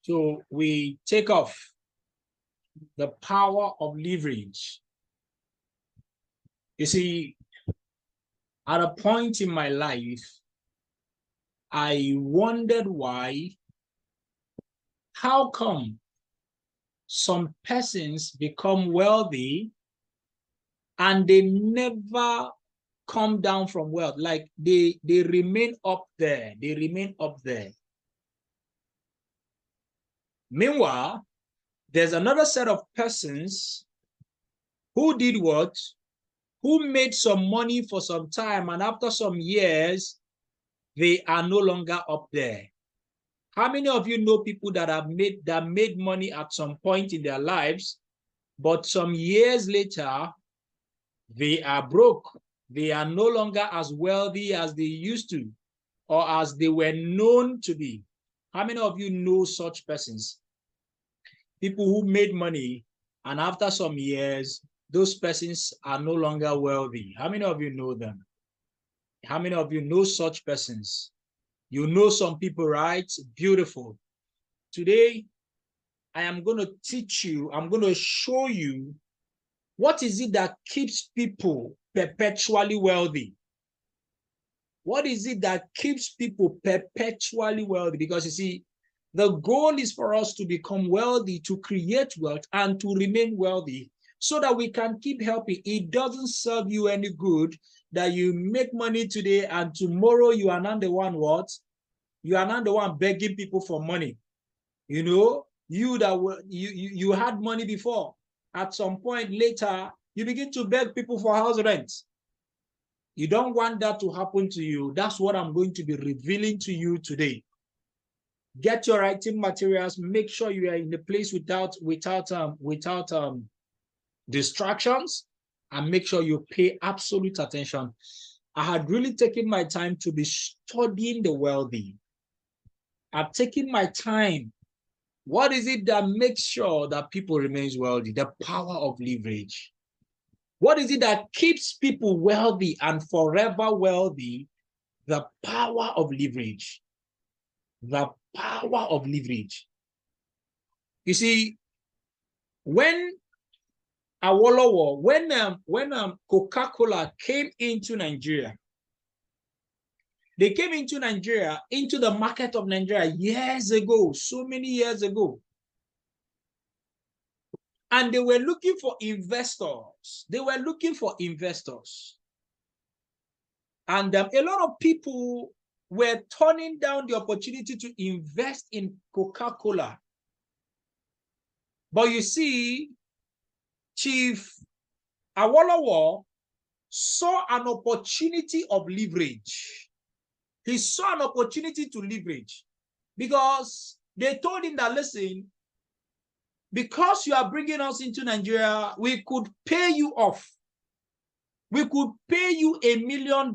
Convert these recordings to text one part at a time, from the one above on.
So we take off the power of leverage. You see, at a point in my life, I wondered how come some persons become wealthy and they never come down from wealth. Like they remain up there. They remain up there. Meanwhile, there's another set of persons who did what? Who made some money for some time, and after some years, they are no longer up there. How many of you know people that made money at some point in their lives, but some years later, they are broke? They are no longer as wealthy as they used to, or as they were known to be. How many of you know such persons? People who made money, and after some years, those persons are no longer wealthy. How many of you know them? How many of you know such persons? You know some people, right? Beautiful. Today, I am going to teach you, I'm going to show you what is it that keeps people perpetually wealthy. What is it that keeps people perpetually wealthy? Because you see, the goal is for us to become wealthy, to create wealth, and to remain wealthy so that we can keep helping. It doesn't serve you any good that you make money today and tomorrow you are not the one what? You are not the one begging people for money. You know, you had money before. At some point later, you begin to beg people for house rent. You don't want that to happen to you. That's what I'm going to be revealing to you today. Get your writing materials. Make sure you are in the place without distractions, and make sure you pay absolute attention. I had really taken my time to be studying the wealthy. I've taken my time. What is it that makes sure that people remain wealthy? The power of leverage. What is it that keeps people wealthy and forever wealthy? The power of leverage. The power of leverage. You see, when Awolowo, when Coca-Cola came into Nigeria, they came into Nigeria, into the market of Nigeria years ago, so many years ago. And they were looking for investors. They were looking for investors. And a lot of people were turning down the opportunity to invest in Coca-Cola. But you see, Chief Awolowo saw an opportunity of leverage. He saw an opportunity to leverage because they told him that, listen, because you are bringing us into Nigeria, we could pay you off. We could pay you $1 million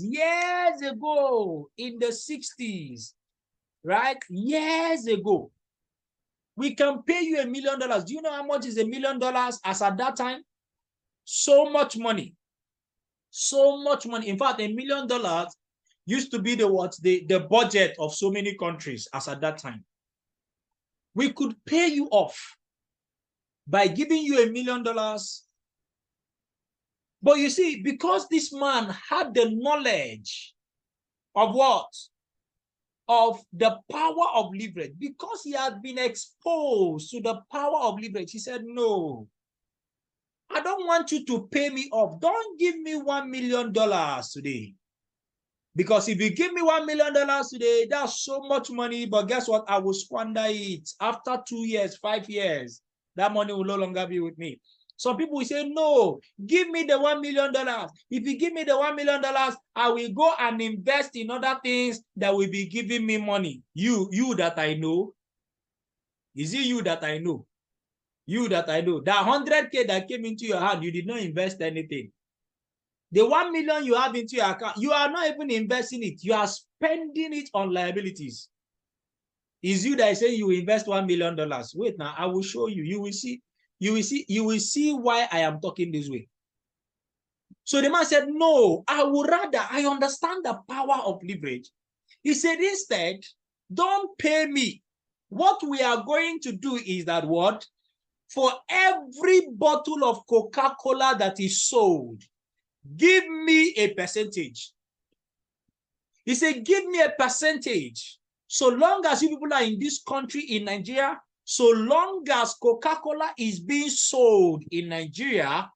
years ago in the 60s, right? Years ago. We can pay you $1 million. Do you know how much is $1 million as at that time? So much money. So much money. In fact, $1 million used to be the budget of so many countries as at that time. We could pay you off by giving you $1 million. But you see, because this man had the knowledge of what? Of the power of leverage, because he had been exposed to the power of leverage, he said, no, I don't want you to pay me off. Don't give me $1 million today. Because if you give me $1 million today, that's so much money, but guess what? I will squander it. After 2 years, 5 years, that money will no longer be with me. Some people will say, no, give me the $1 million. If you give me the $1 million, I will go and invest in other things that will be giving me money. You that I know. Is it you that I know? You that I know. That 100K that came into your hand, you did not invest anything. The 1 million you have into your account, you are not even investing it. You are spending it on liabilities. Is you that say you invest $1 million? Wait, now I will show you. You will see. You will see why I am talking this way. So the man said, no, I understand the power of leverage. He said, instead, don't pay me What we are going to do is that what? For every bottle of Coca-Cola that is sold, give me a percentage. He said, give me a percentage. So long as you people are in this country, in Nigeria, so long as Coca-Cola is being sold in Nigeria,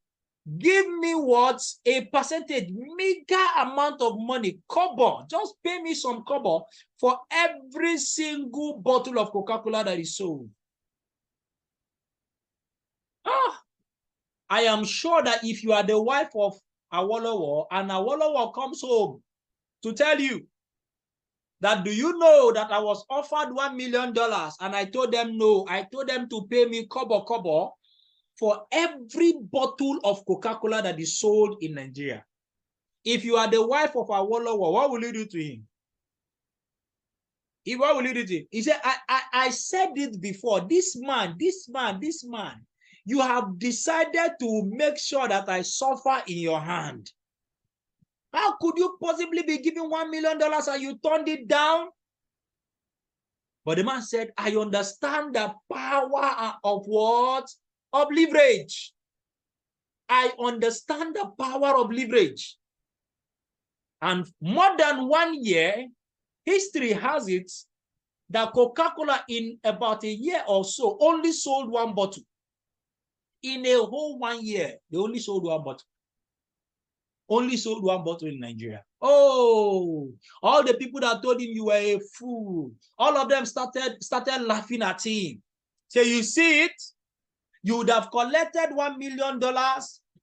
give me what? A percentage, meager amount of money, kobo. Just pay me some kobo for every single bottle of Coca-Cola that is sold. I am sure that if you are the wife of Awolowo and Awolowo comes home to tell you that, do you know that I was offered $1 million and I told them no, I told them to pay me kobo for every bottle of Coca-Cola that is sold in Nigeria. If you are the wife of Awolowo, what will you do to him? What will you do to him? He said, I said it before, this man, you have decided to make sure that I suffer in your hand. How could you possibly be giving $1 million and you turned it down? But the man said, I understand the power of what? Of leverage. I understand the power of leverage. And more than 1 year, history has it that Coca-Cola in about a year or so only sold one bottle. In a whole 1 year, they only sold one bottle. Only sold one bottle in Nigeria. Oh, all the people that told him you were a fool, all of them started laughing at him. So you see it, you would have collected $1 million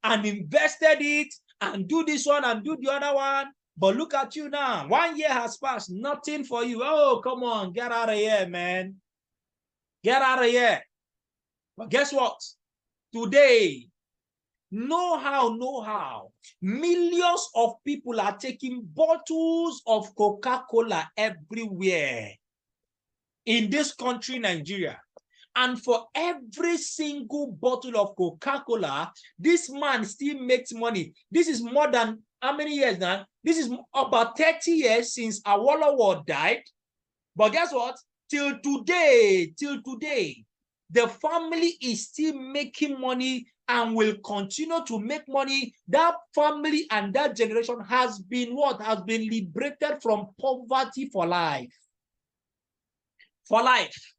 and invested it and do this one and do the other one. But look at you now. 1 year has passed, nothing for you. Oh, come on, get out of here, man. Get out of here. But guess what? Today, know how, millions of people are taking bottles of Coca-Cola everywhere in this country, Nigeria. And for every single bottle of Coca-Cola, this man still makes money. This is more than how many years now? This is about 30 years since Awolowo died. But guess what? Till today, the family is still making money and will continue to make money. That family and that generation has been what? Has been liberated from poverty for life. For life.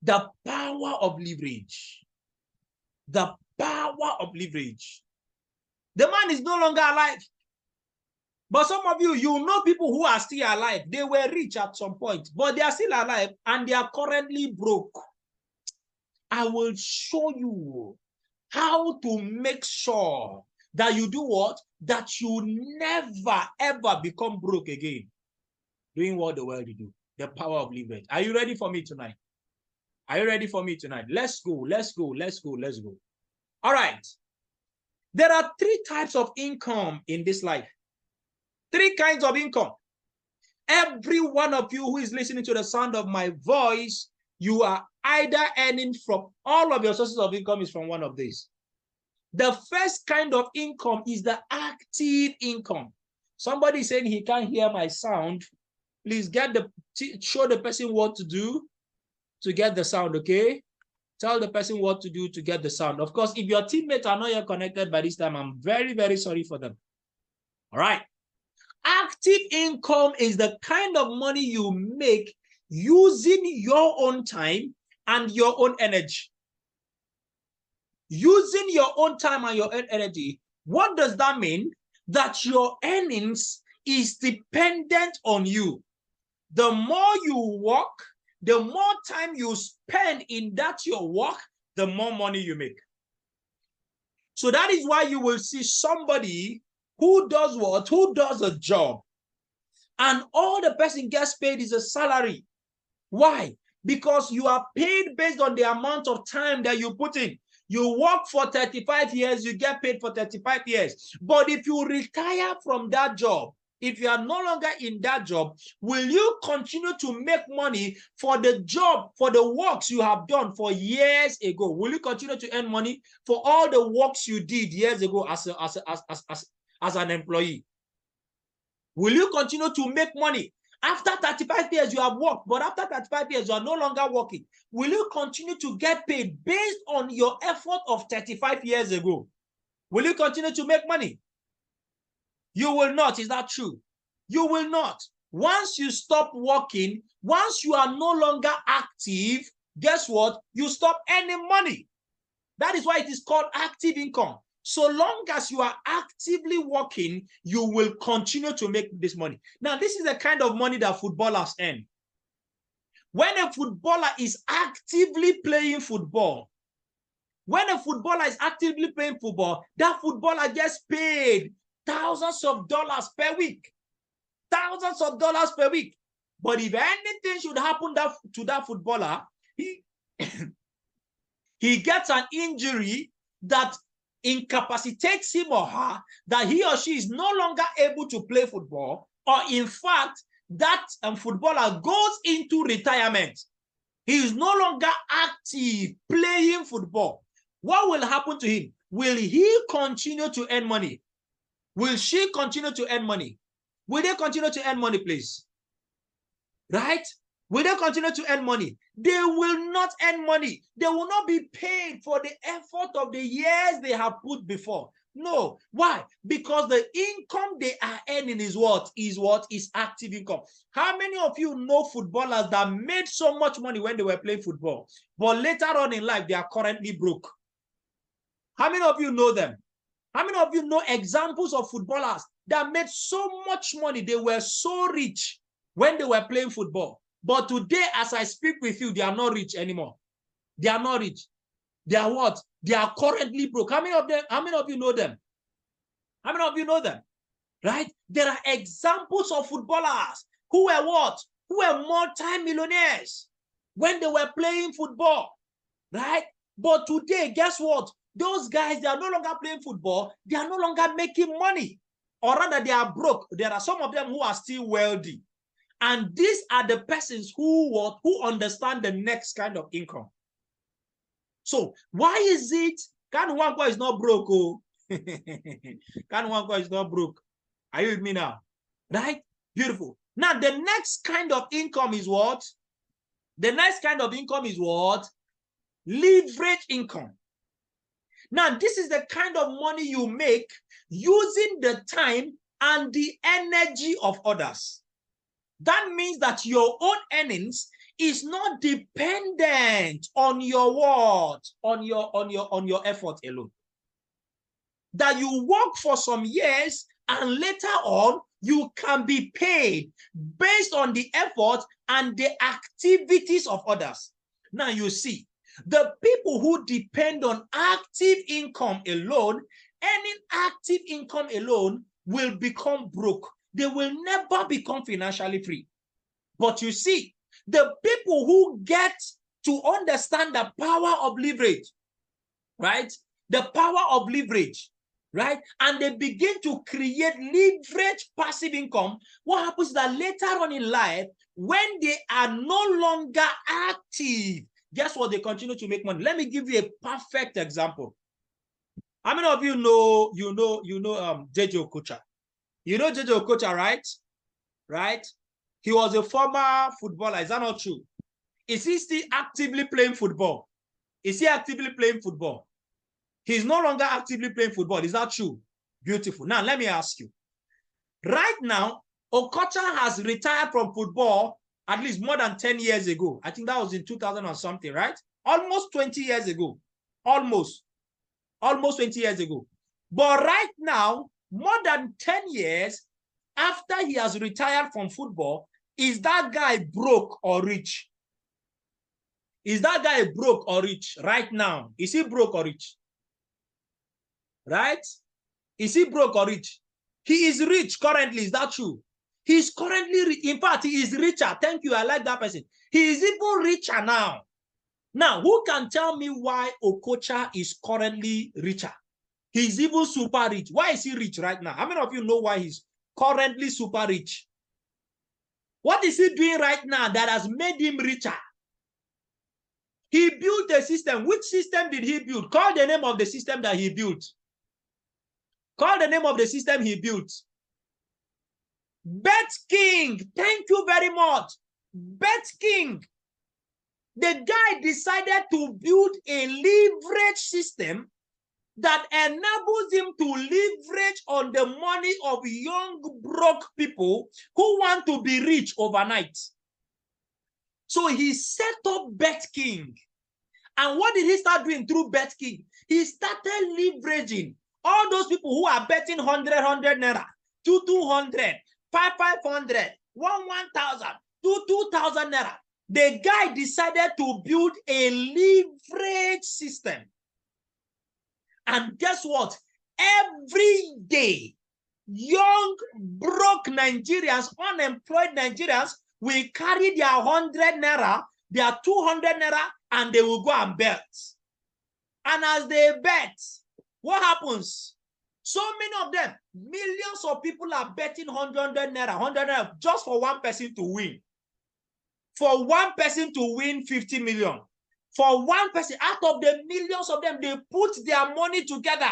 The power of leverage. The power of leverage. The man is no longer alive. But some of you, you know people who are still alive. They were rich at some point, but they are still alive and they are currently broke. I will show you how to make sure that you do what? That you never, ever become broke again. Doing what the world do. The power of leverage. Are you ready for me tonight? Are you ready for me tonight? Let's go. All right. There are 3 types of income in this life. 3 kinds of income. Every one of you who is listening to the sound of my voice, you are either earning from, all of your sources of income is from one of these. The first kind of income is the active income. Somebody saying he can't hear my sound. Please show the person what to do to get the sound, okay? Tell the person what to do to get the sound. Of course, if your teammates are not yet connected by this time, I'm very, very sorry for them. All right. Active income is the kind of money you make using your own time and your own energy. Using your own time and your own energy. What does that mean? That your earnings is dependent on you. The more you work, the more time you spend in that your work, the more money you make. So that is why you will see somebody who does what? Who does a job. And all the person gets paid is a salary. Why? Because you are paid based on the amount of time that you put in. You work for 35 years, you get paid for 35 years. But if you retire from that job, if you are no longer in that job, will you continue to make money for the job, for the works you have done for years ago? Will you continue to earn money for all the works you did years ago as an employee? Will you continue to make money? After 35 years, you have worked, but after 35 years, you are no longer working. Will you continue to get paid based on your effort of 35 years ago? Will you continue to make money? You will not. Is that true? You will not. Once you stop working, once you are no longer active, guess what? You stop earning money. That is why it is called active income. So long as you are actively working, you will continue to make this money. Now, this is the kind of money that footballers earn. When a footballer is actively playing football, when a footballer is actively playing football, that footballer gets paid thousands of dollars per week. Thousands of dollars per week. But if anything should happen to that footballer, he gets an injury that incapacitates him or her, that he or she is no longer able to play football, or in fact, that footballer goes into retirement. He is no longer active playing football. What will happen to him? Will he continue to earn money? Will she continue to earn money? Will they continue to earn money, please? Right? Will they continue to earn money? They will not earn money. They will not be paid for the effort of the years they have put before. No. Why? Because the income they are earning is what? Is active income. How many of you know footballers that made so much money when they were playing football, but later on in life, they are currently broke? How many of you know them? How many of you know examples of footballers that made so much money? They were so rich when they were playing football. But today, as I speak with you, they are not rich anymore. They are not rich. They are what? They are currently broke. How many of you know them? How many of you know them? Right? There are examples of footballers who were what? Who were multi-millionaires when they were playing football. Right? But today, guess what? Those guys, they are no longer playing football. They are no longer making money. Or rather, they are broke. There are some of them who are still wealthy. And these are the persons who understand the next kind of income. So why is it Kanu Nwankwo is not broke? Oh, Kanu Nwankwo is not broke. Are you with me now? Right? Beautiful. Now, the next kind of income is what? The next kind of income is what? Leverage income. Now, this is the kind of money you make using the time and the energy of others. That means that your own earnings is not dependent on your what? On your effort alone. That you work for some years and later on you can be paid based on the effort and the activities of others. Now you see, the people who depend on active income alone, earning active income alone, will become broke. They will never become financially free. But you see, the people who get to understand the power of leverage, right? The power of leverage, right? And they begin to create leverage passive income. What happens is that later on in life, when they are no longer active, guess what? They continue to make money. Let me give you a perfect example. How many of you know JJ Okocha? You know JJ Okocha, right? Right? He was a former footballer. Is that not true? Is he still actively playing football? Is he actively playing football? He's no longer actively playing football. Is that true? Beautiful. Now, let me ask you. Right now, Okocha has retired from football at least more than 10 years ago. I think that was in 2000 or something, right? Almost 20 years ago. Almost 20 years ago. But right now, more than 10 years after he has retired from football, is that guy broke or rich? Is that guy broke or rich right now? Is he broke or rich? Right? Is he broke or rich? He is rich currently. Is that true? He's currently rich. In fact, he is richer. Thank you. I like that person. He is even richer now. Now, who can tell me why Okocha is currently richer? He's even super rich. Why is he rich right now? How many of you know why he's currently super rich? What is he doing right now that has made him richer? He built a system. Which system did he build? Call the name of the system that he built. Call the name of the system he built. Bet King, thank you very much. Bet King, the guy decided to build a leverage system that enables him to leverage on the money of young, broke people who want to be rich overnight. So he set up Bet King. And what did he start doing through Bet King? He started leveraging all those people who are betting 100 naira, 200, 500, 1,000, 2,000 naira. The guy decided to build a leverage system. And guess what? Every day, young, broke Nigerians, unemployed Nigerians will carry their 100 naira, their 200 naira, and they will go and bet. And as they bet, what happens? So many of them, millions of people are betting 100 naira, just for one person to win. For one person to win 50 million. For one person, out of the millions of them, they put their money together,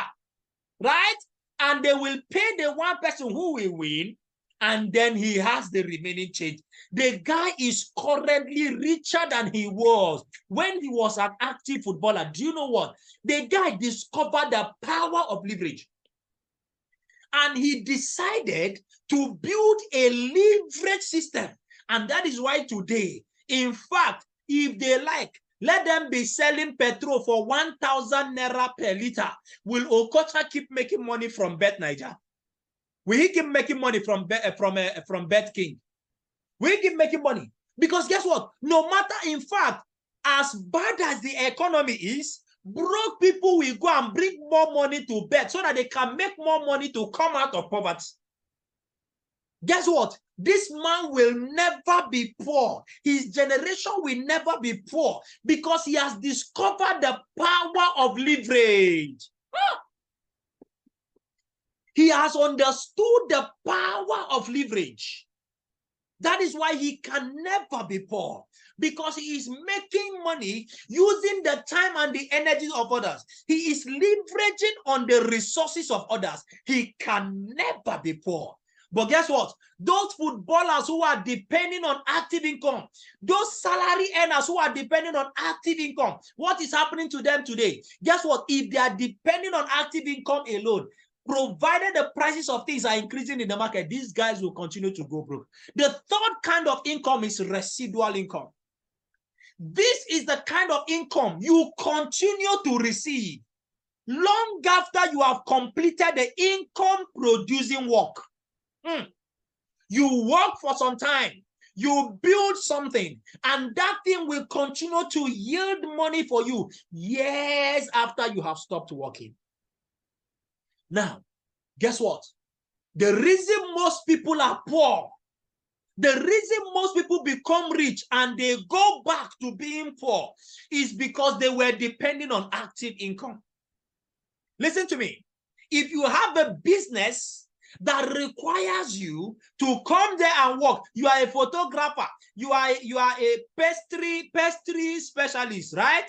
right? And they will pay the one person who will win, and then he has the remaining change. The guy is currently richer than he was when he was an active footballer. Do you know what? The guy discovered the power of leverage. And he decided to build a leverage system. And that is why today, in fact, if they like, let them be selling petrol for 1,000 naira per liter. Will Okocha keep making money from Bet Niger? Will he keep making money from Bet King? Will he keep making money? Because guess what? No matter, in fact, as bad as the economy is, broke people will go and bring more money to bet so that they can make more money to come out of poverty. Guess what? This man will never be poor. His generation will never be poor because he has discovered the power of leverage. He has understood the power of leverage. That is why he can never be poor, because he is making money using the time and the energy of others. He is leveraging on the resources of others. He can never be poor. But guess what? Those footballers who are depending on active income, those salary earners who are depending on active income, what is happening to them today? Guess what? If they are depending on active income alone, provided the prices of things are increasing in the market, these guys will continue to go broke. The third kind of income is residual income. This is the kind of income you continue to receive long after you have completed the income producing work. You work for some time, you build something, and that thing will continue to yield money for you years after you have stopped working. Now, guess what? The reason most people are poor, the reason most people become rich and they go back to being poor is because they were depending on active income. Listen to me. If you have a business that requires you to come there and work, you are a photographer, you are a pastry specialist, right?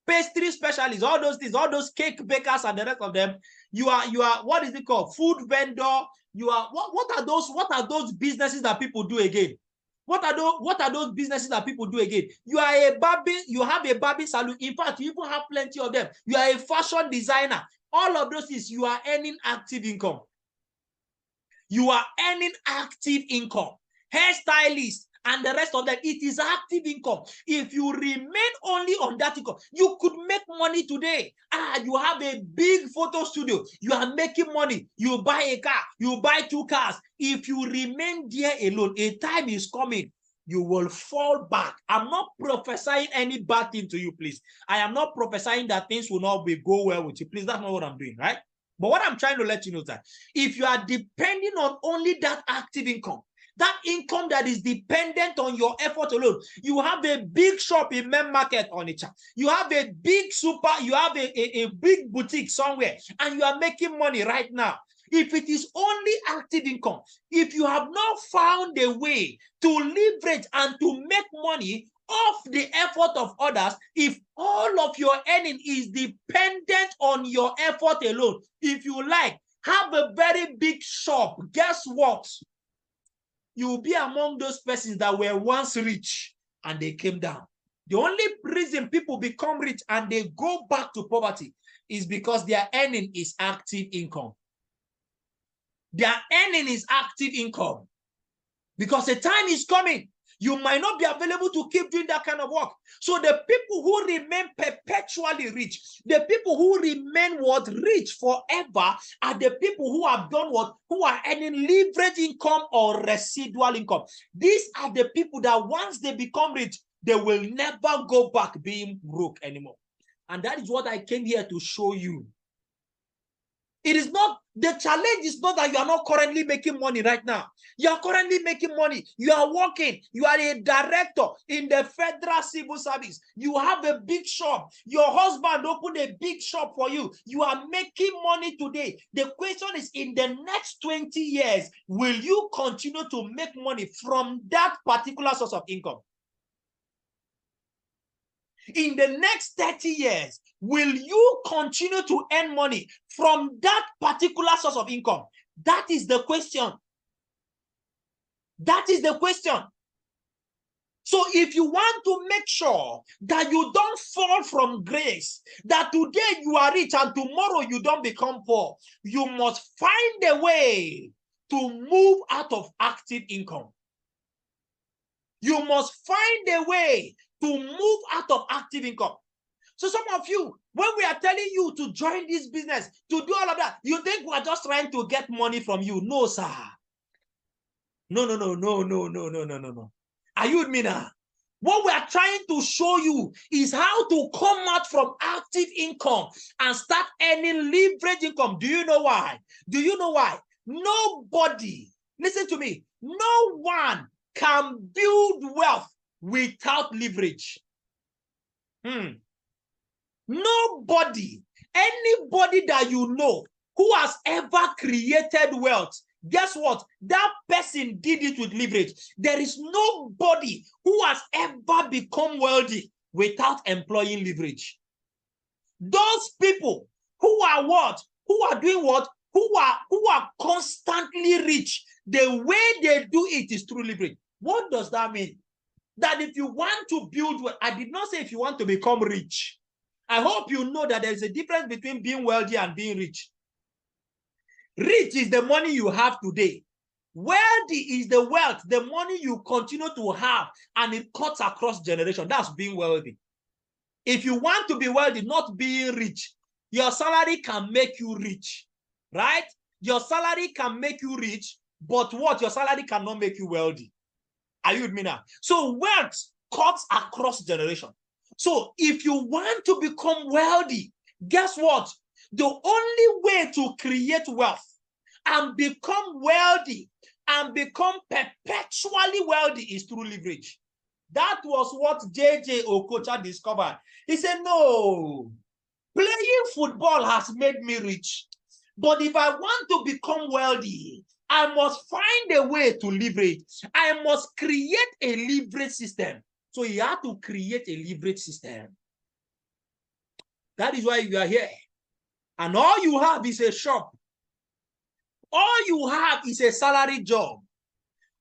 Pastry specialists, all those things, all those cake bakers and the rest of them. You are what is it called? Food vendor. You are what are those businesses that people do again? What are those businesses that people do again? You are a barbing, you have a barbing salon. In fact, you even have plenty of them. You are a fashion designer. All of those things, you are earning active income. You are earning active income. Hairstylist and the rest of that, it is active income. If you remain only on that income, you could make money today. You have a big photo studio, you are making money, you buy a car, you buy 2 cars. If you remain there alone, a time is coming, you will fall back. I'm not prophesying any bad thing to you, please. I am not prophesying that things will not go well with you. Please, that's not what I'm doing, right? But what I'm trying to let you know is that if you are depending on only that active income, that income that is dependent on your effort alone, you have a big shop in main market on it. You have a big you have a big boutique somewhere, and you are making money right now. If it is only active income, if you have not found a way to leverage and to make money off the effort of others, if all of your earning is dependent on your effort alone, if you like, have a very big shop, guess what? you will be among those persons that were once rich and they came down. The only reason people become rich and they go back to poverty is because their earning is active income. Their earning is active income. Because a time is coming, you might not be available to keep doing that kind of work. So the people who remain perpetually rich, the people who remain rich forever are the people who have done who are earning leverage income or residual income. These are the people that once they become rich, they will never go back being broke anymore. And that is what I came here to show you. It is not, the challenge is not that you are not currently making money right now. You are currently making money. You are working. You are a director in the Federal Civil Service. You have a big shop. Your husband opened a big shop for you. You are making money today. The question is, in the next 20 years, will you continue to make money from that particular source of income? In the next 30 years, will you continue to earn money from that particular source of income? That is the question. That is the question. So if you want to make sure that you don't fall from grace, that today you are rich and tomorrow you don't become poor, you must find a way to move out of active income. You must find a way to move out of active income. So some of you, when we are telling you to join this business, to do all of that, you think we are just trying to get money from you. No, sir. No. Are you with me now? What we are trying to show you is how to come out from active income and start earning leverage income. Do you know why? Do you know why? Nobody, listen to me, no one can build wealth without leverage. Nobody, anybody that you know who has ever created wealth, guess what? That person did it with leverage. There is nobody who has ever become wealthy without employing leverage. Those people who are what? Who are doing what? Who are constantly rich, the way they do it is through leverage. What does that mean? That if you want to build wealth, I did not say if you want to become rich. I hope you know that there is a difference between being wealthy and being rich. Rich is the money you have today. Wealthy is the wealth, the money you continue to have, and it cuts across generations. That's being wealthy. If you want to be wealthy, not being rich, your salary can make you rich, right? Your salary can make you rich, but what? Your salary cannot make you wealthy. Are you with me now? So wealth cuts across generations. So if you want to become wealthy, guess what? The only way to create wealth and become wealthy and become perpetually wealthy is through leverage. That was what J.J. Okocha discovered. He said, no, playing football has made me rich. But if I want to become wealthy, I must find a way to leverage. I must create a leverage system. So you have to create a leverage system. That is why you are here. And all you have is a shop. All you have is a salary job.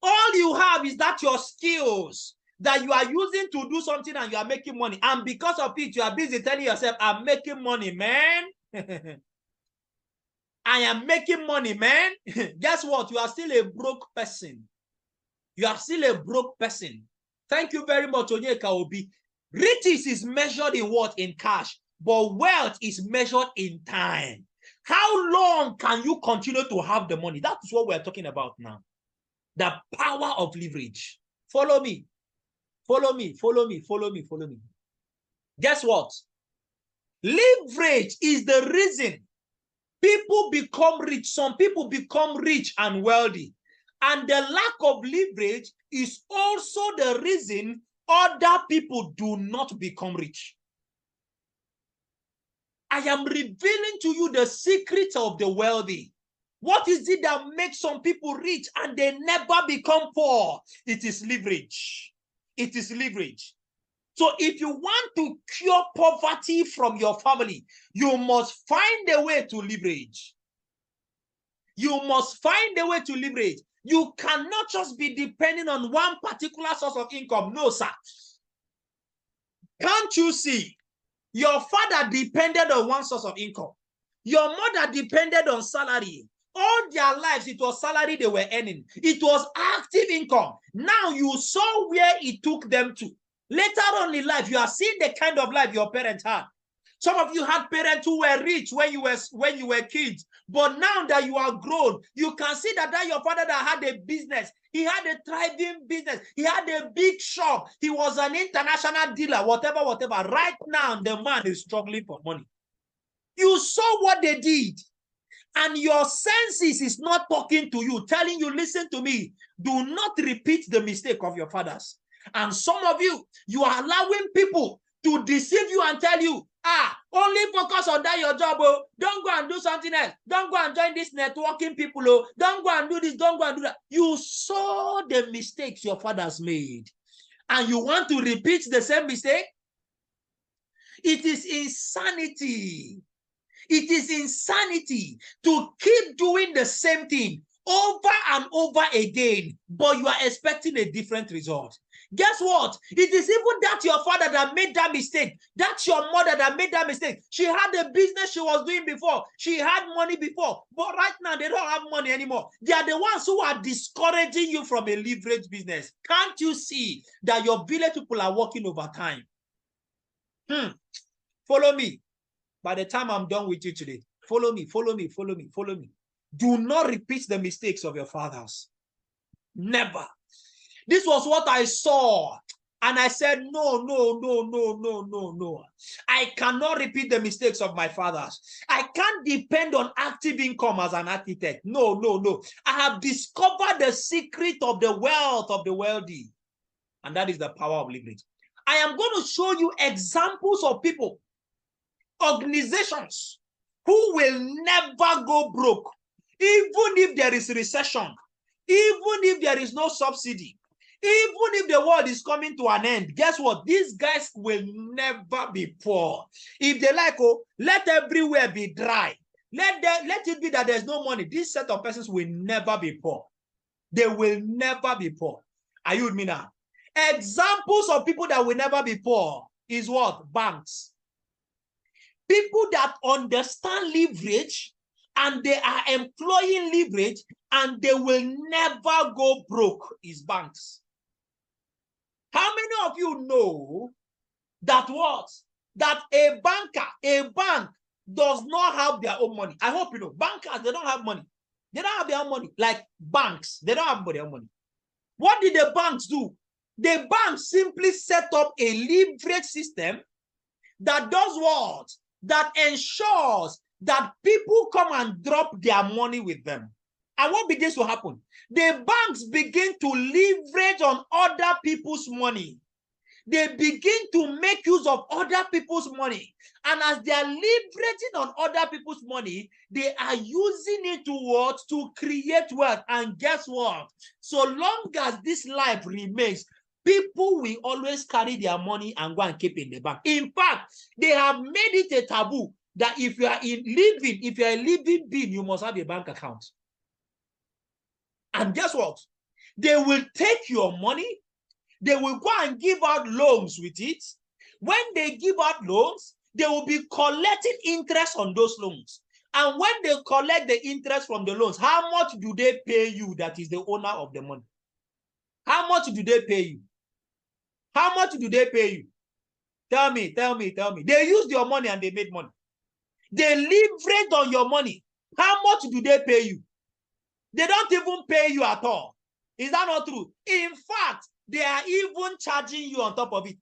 All you have is that your skills that you are using to do something and you are making money. And because of it, you are busy telling yourself, I'm making money, man. I am making money, man. Guess what? You are still a broke person. You are still a broke person. Thank you very much, Onyeka Obi. Riches is measured in what? In cash. But wealth is measured in time. How long can you continue to have the money? That is what we're talking about now. The power of leverage. Follow me. Follow me. Follow me. Follow me. Follow me. Guess what? Leverage is the reason people become rich. Some people become rich and wealthy. And the lack of leverage is also the reason other people do not become rich. I am revealing to you the secret of the wealthy. What is it that makes some people rich and they never become poor? It is leverage. It is leverage. So if you want to cure poverty from your family, you must find a way to leverage. You must find a way to leverage. You cannot just be depending on one particular source of income. No, sir. Can't you see? Your father depended on one source of income. Your mother depended on salary. All their lives, it was salary they were earning. It was active income. Now you saw where it took them to. Later on in life, you are seeing the kind of life your parents had. Some of you had parents who were rich when you were kids, but now that you are grown, you can see that your father that had a business, he had a thriving business, he had a big shop, he was an international dealer, whatever. Right now, the man is struggling for money. You saw what they did, and your senses is not talking to you, telling you, listen to me, do not repeat the mistake of your fathers. And some of you, you are allowing people to deceive you and tell you, only focus on that your job, oh. Don't go and do something else. Don't go and join this networking people, oh. Don't go and do this, don't go and do that. You saw the mistakes your fathers made, and you want to repeat the same mistake? It is insanity. It is insanity to keep doing the same thing over and over again, but you are expecting a different result. Guess what? It is even that your father that made that mistake. That's your mother that made that mistake. She had a business she was doing before. She had money before, but right now they don't have money anymore. They are the ones who are discouraging you from a leverage business. Can't you see that your village people are working overtime? Follow me. By the time I'm done with you today, follow me. Do not repeat the mistakes of your fathers. Never. This was what I saw. And I said, no. I cannot repeat the mistakes of my fathers. I can't depend on active income as an architect. No. I have discovered the secret of the wealth of the wealthy. And that is the power of leverage. I am going to show you examples of people, organizations who will never go broke, even if there is recession, even if there is no subsidy, even if the world is coming to an end. Guess what? These guys will never be poor. If they like, let everywhere be dry. Let it be that there's no money. This set of persons will never be poor. They will never be poor. Are you with me now? Examples of people that will never be poor is what? Banks. People that understand leverage and they are employing leverage and they will never go broke is banks. How many of you know that what? That a bank does not have their own money? I hope you know. Bankers, they don't have money. They don't have their own money. Like banks, they don't have their own money. What did the banks do? The banks simply set up a leverage system that does what? That ensures that people come and drop their money with them. And what begins to happen? The banks begin to leverage on other people's money. They begin to make use of other people's money. And as they are leveraging on other people's money, they are using it to what? To create wealth. And guess what? So long as this life remains, people will always carry their money and go and keep in the bank. In fact, they have made it a taboo that if you are a living being, you must have a bank account. And guess what? They will take your money. They will go and give out loans with it. When they give out loans, they will be collecting interest on those loans. And when they collect the interest from the loans, how much do they pay you that is the owner of the money? How much do they pay you? How much do they pay you? Tell me. They used your money and they made money. They leveraged on your money. How much do they pay you? They don't even pay you at all. Is that not true? In fact, they are even charging you on top of it.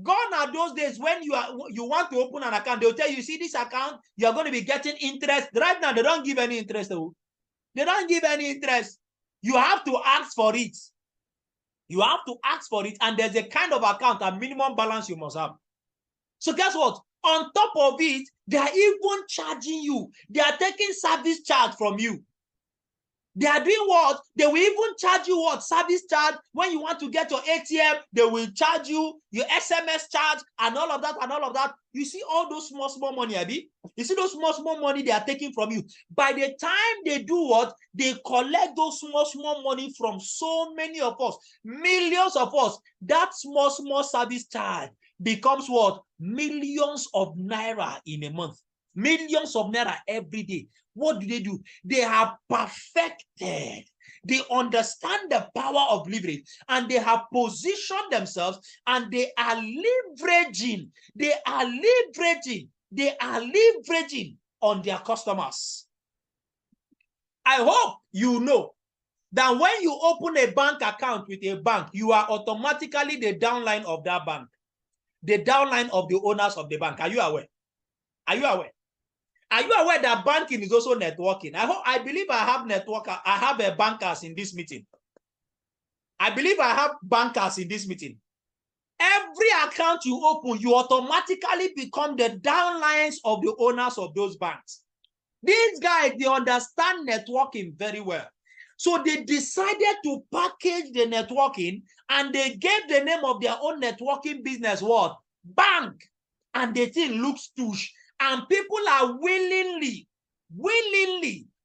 Gone are those days when you want to open an account. They'll tell you, see this account, you're going to be getting interest. Right now, they don't give any interest. They don't give any interest. You have to ask for it. You have to ask for it. And there's a kind of account, a minimum balance you must have. So guess what? On top of it, they are even charging you. They are taking service charge from you. They are doing what? They will even charge you what? Service charge. When you want to get your ATM, they will charge you your SMS charge and all of that and all of that. You see all those small money, Abi? You see those small money they are taking from you. By the time they do what? They collect those small money from so many of us, millions of us. That small service charge becomes what? Millions of naira in a month. Millions of naira every day. What do? They have perfected. They understand the power of leverage and they have positioned themselves and they are leveraging. They are leveraging. They are leveraging on their customers. I hope you know that when you open a bank account with a bank, you are automatically the downline of that bank, the downline of the owners of the bank. Are you aware? Are you aware? Are you aware that banking is also networking? I believe I have bankers in this meeting. I believe I have bankers in this meeting. Every account you open, you automatically become the downlines of the owners of those banks. These guys, they understand networking very well. So they decided to package the networking and they gave the name of their own networking business what? Bank. And the thing looks touche. And people are willingly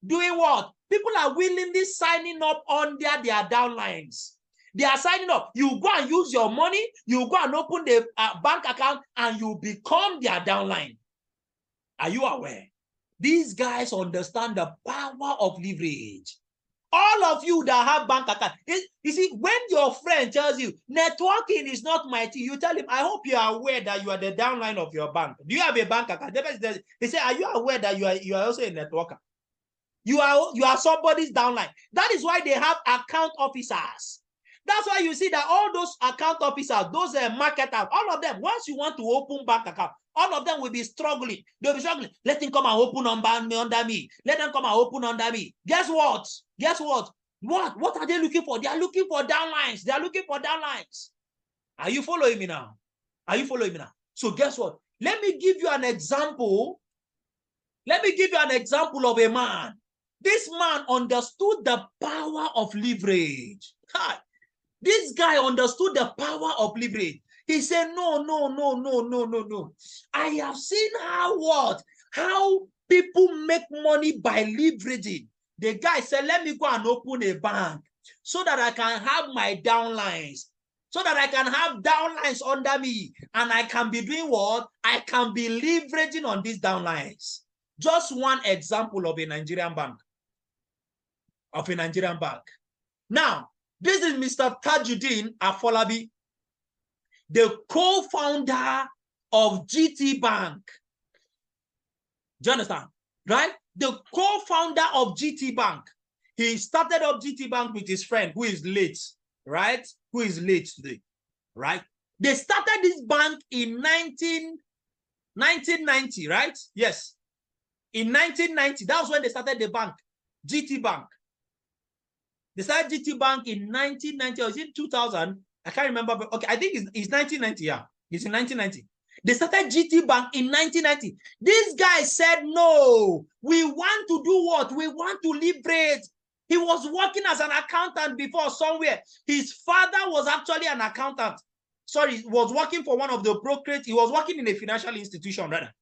doing what? People are willingly signing up under their downlines. They are signing up. You go and use your money, you go and open the bank account, and you become their downline. Are you aware? These guys understand the power of leverage. All of you that have bank account, you see, when your friend tells you networking is not my thing, you tell him, I hope you are aware that you are the downline of your bank. Do you have a bank account? They say, are you aware that you are also a networker? You are somebody's downline. That is why they have account officers. That's why you see that all those account officers, those marketers, all of them, once you want to open bank account, all of them will be struggling. They'll be struggling. Let them come and open under me. Let them come and open under me. Guess what? Guess what? What are they looking for? They are looking for downlines. They are looking for downlines. Are you following me now? Are you following me now? So guess what? Let me give you an example. Let me give you an example of a man. This man understood the power of leverage. Hi. This guy understood the power of leverage. He said, no. I have seen how people make money by leveraging. The guy said, let me go and open a bank so that I can have my downlines, so that I can have downlines under me. And I can be doing what? I can be leveraging on these downlines. Just one example of a Nigerian bank. Now, this is Mr. Tajuddin Afolabi, the co-founder of GT Bank. Do you understand? Right? The co-founder of GT Bank. He started up GT Bank with his friend who is late, right? Who is late today, right? They started this bank in 1990, right? Yes. In 1990, that was when they started the bank, GT Bank. They started GT Bank in 1990, or is it 2000? I can't remember, but okay, I think it's 1990, yeah. It's in 1990. They started GT Bank in 1990. This guy said, no, we want to do what? We want to leverage. He was working as an accountant before somewhere. His father was actually an accountant. Sorry, was working for one of the brokerage. He was working in a financial institution, rather.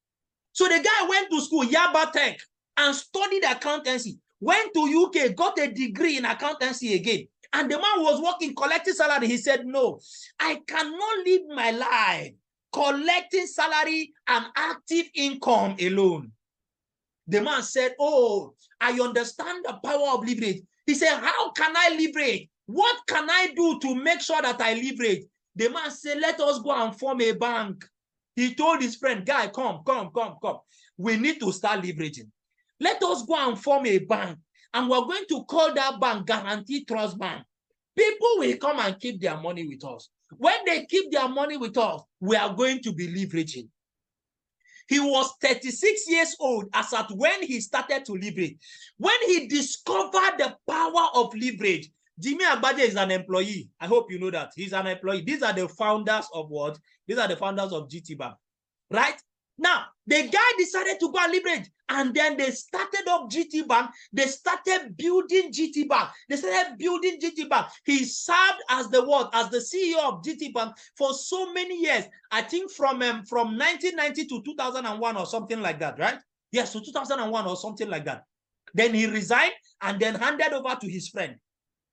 So the guy went to school, Yaba Tech, and studied accountancy. Went to UK, got a degree in accountancy again. And the man was working, collecting salary. He said, no, I cannot live my life collecting salary and active income alone. The man said, oh, I understand the power of leverage. He said, how can I leverage? What can I do to make sure that I leverage? The man said, let us go and form a bank. He told his friend, guy, come. We need to start leveraging. Let us go and form a bank. And we're going to call that bank Guaranteed Trust Bank. People will come and keep their money with us. When they keep their money with us, we are going to be leveraging. He was 36 years old as at when he started to leverage. When he discovered the power of leverage, Jimmy Agbaje is an employee. I hope you know that. He's an employee. These are the founders of what? These are the founders of GT Bank, right? Now, the guy decided to go and leverage, and then they started up GT Bank. They started building GT Bank. They started building GT Bank. He served as the what? As the CEO of GT Bank for so many years. I think from 1990 to 2001 or something like that, right? Yes, to 2001 or something like that. Then he resigned and then handed over to his friend,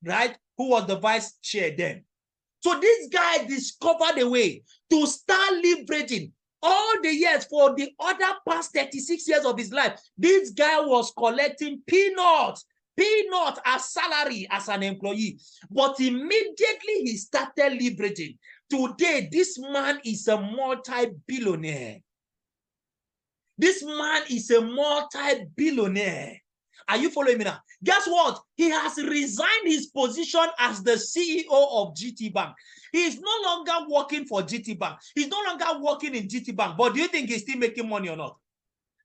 right? Who was the vice chair then. So this guy discovered a way to start leveraging. All the years, for the other past 36 years of his life, this guy was collecting peanuts as salary as an employee. But immediately he started leveraging. Today, this man is a multi-billionaire. This man is a multi-billionaire. Are you following me now? Guess what? He has resigned his position as the CEO of GT Bank. He is no longer working for GT Bank. He's no longer working in GT Bank. But do you think he's still making money or not?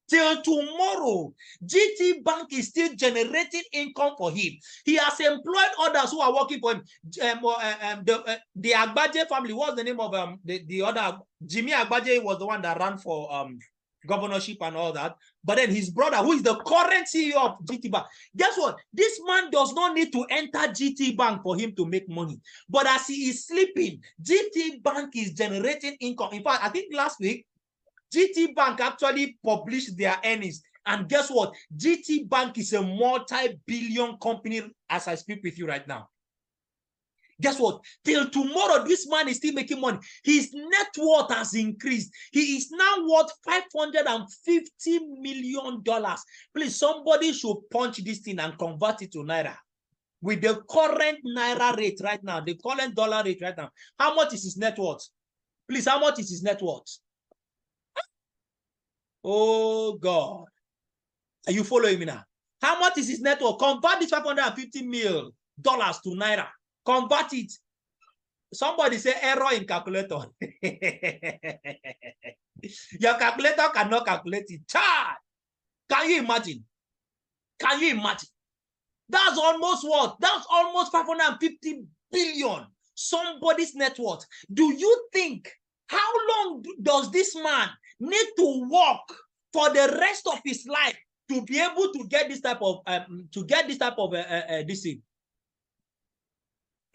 Till tomorrow, GT Bank is still generating income for him. He has employed others who are working for him. The Agbaje family, what's the name of the other? Jimmy Agbaje was the one that ran for governorship and all that. But then his brother, who is the current CEO of GT Bank, guess what? This man does not need to enter GT Bank for him to make money. But as he is sleeping, GT Bank is generating income. In fact, I think last week, GT Bank actually published their earnings. And guess what? GT Bank is a multi-billion company as I speak with you right now. Guess what? Till tomorrow, this man is still making money. His net worth has increased. He is now worth $550 million. Please, somebody should punch this thing and convert it to Naira. With the current Naira rate right now, the current dollar rate right now, how much is his net worth? Please, how much is his net worth? Oh, God. Are you following me now? How much is his net worth? Convert this $550 million to Naira. Convert it. Somebody say error in calculator. Your calculator cannot calculate it. Chad! Can you imagine? Can you imagine? That's almost what? That's almost 550 billion. Somebody's net worth. Do you think, how long does this man need to work for the rest of his life to be able to get this type of this thing?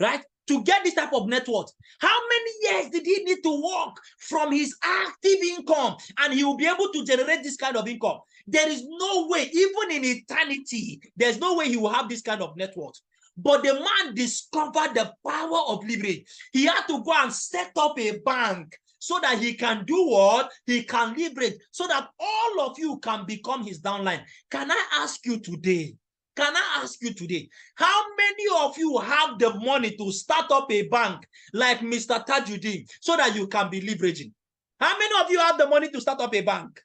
Right? To get this type of net worth. How many years did he need to work from his active income and he will be able to generate this kind of income? There is no way, even in eternity, there's no way he will have this kind of net worth. But the man discovered the power of leverage. He had to go and set up a bank so that he can do what? He can leverage so that all of you can become his downline. Can I ask you today? Can I ask you today, how many of you have the money to start up a bank like Mr. Tajuddin so that you can be leveraging? How many of you have the money to start up a bank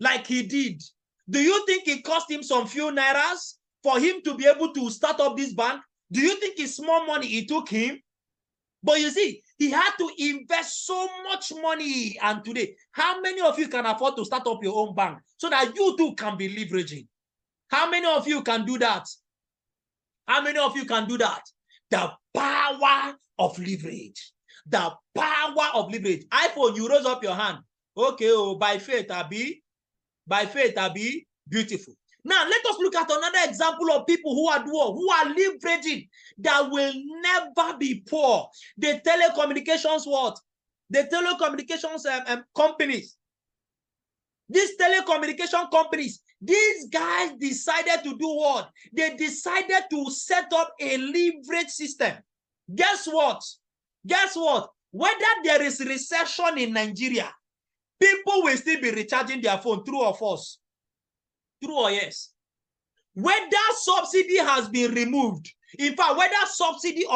like he did? Do you think it cost him some few nairas for him to be able to start up this bank? Do you think it's small money it took him? But you see, he had to invest so much money. And today, how many of you can afford to start up your own bank so that you too can be leveraging? How many of you can do that? How many of you can do that? The power of leverage. The power of leverage. iPhone, you raise up your hand. Okay, oh, by faith, Abi. By faith, Abi. Beautiful. Now, let us look at another example of people who are leveraging that will never be poor. The telecommunications what? The telecommunications companies. These telecommunication companies, these guys decided to do what? They decided to set up a leverage system. Guess what? Guess what? Whether there is recession in Nigeria, people will still be recharging their phone, true or false? True or yes? Whether subsidy has been removed, in fact, whether subsidy,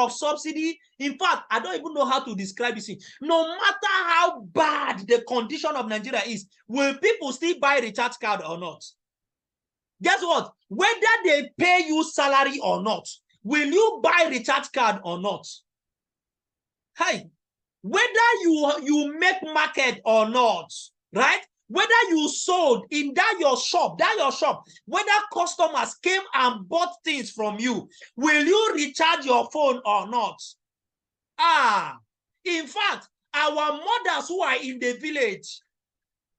in fact, I don't even know how to describe this. No matter how bad the condition of Nigeria is, will people still buy recharge card or not? Guess what? Whether they pay you salary or not, will you buy recharge card or not? Hey, whether you make market or not, right? Whether you sold in your shop, whether customers came and bought things from you, will you recharge your phone or not? In fact, our mothers who are in the village,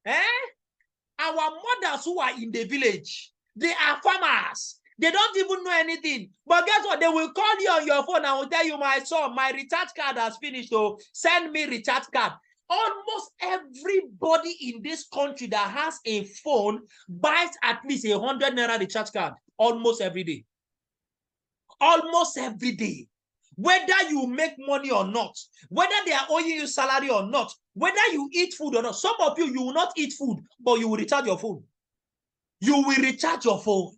Our mothers who are in the village, they are farmers. They don't even know anything. But guess what? They will call you on your phone and will tell you, my son, my recharge card has finished. So send me recharge card. Almost everybody in this country that has a phone buys at least 100 naira recharge card almost every day. Almost every day. Whether you make money or not, whether they are owing you salary or not, whether you eat food or not. Some of you, you will not eat food, but you will recharge your phone. You will recharge your phone.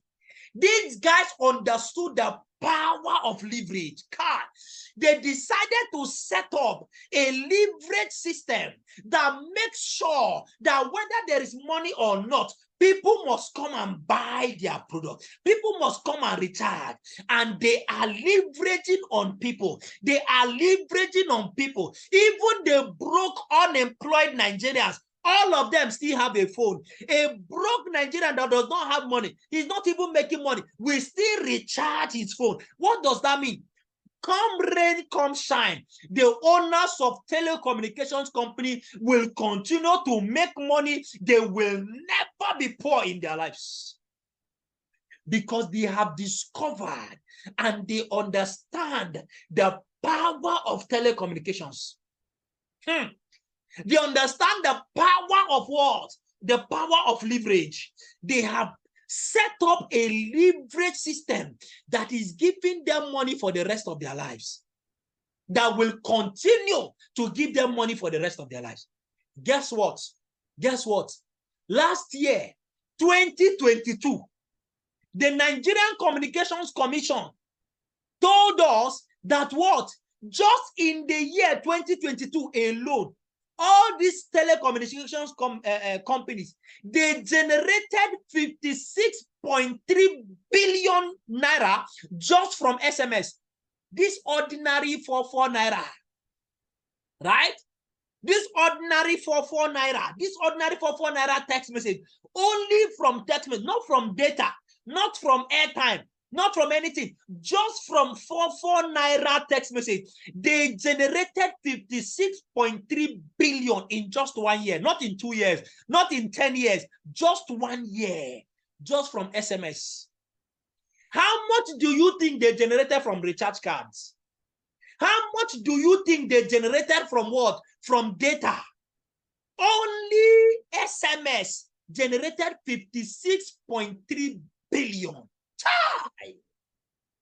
These guys understood the power of leverage. They decided to set up a leverage system that makes sure that whether there is money or not, people must come and buy their product. People must come and recharge. And they are leveraging on people. They are leveraging on people. Even the broke, unemployed Nigerians, all of them still have a phone. A broke Nigerian that does not have money, he's not even making money, will still recharge his phone. What does that mean? Come rain, come shine, the owners of telecommunications company will continue to make money. They will never be poor in their lives because they have discovered and they understand the power of telecommunications. They understand the power of what? The power of leverage. They have set up a leverage system that is giving them money for the rest of their lives. That will continue to give them money for the rest of their lives. Guess what? Guess what? Last year, 2022, the Nigerian Communications Commission told us that what? Just in the year 2022 alone, all these telecommunications companies, they generated 56.3 billion naira just from SMS. This ordinary 44 naira, right? This ordinary 44 naira, this ordinary 44 naira text message, only from text message, not from data, not from airtime, not from anything, just from 44 naira text message, they generated 56.3 billion in just 1 year, not in 2 years, not in 10 years, just 1 year, just from SMS. How much do you think they generated from recharge cards? How much do you think they generated from what? From data. Only SMS generated 56.3 billion.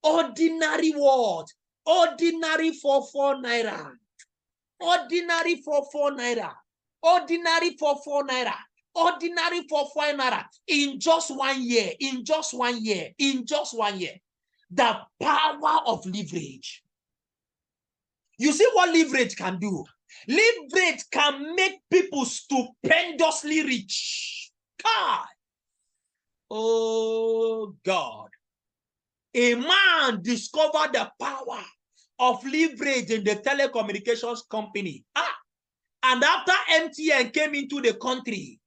Ordinary what? Ordinary 44 naira. Ordinary 44 naira. Ordinary 44 naira. Ordinary 44 naira. In just 1 year. In just 1 year. In just 1 year. The power of leverage. You see what leverage can do? Leverage can make people stupendously rich. God. Oh, God. A man discovered the power of leverage in the telecommunications company. And after MTN came into the country,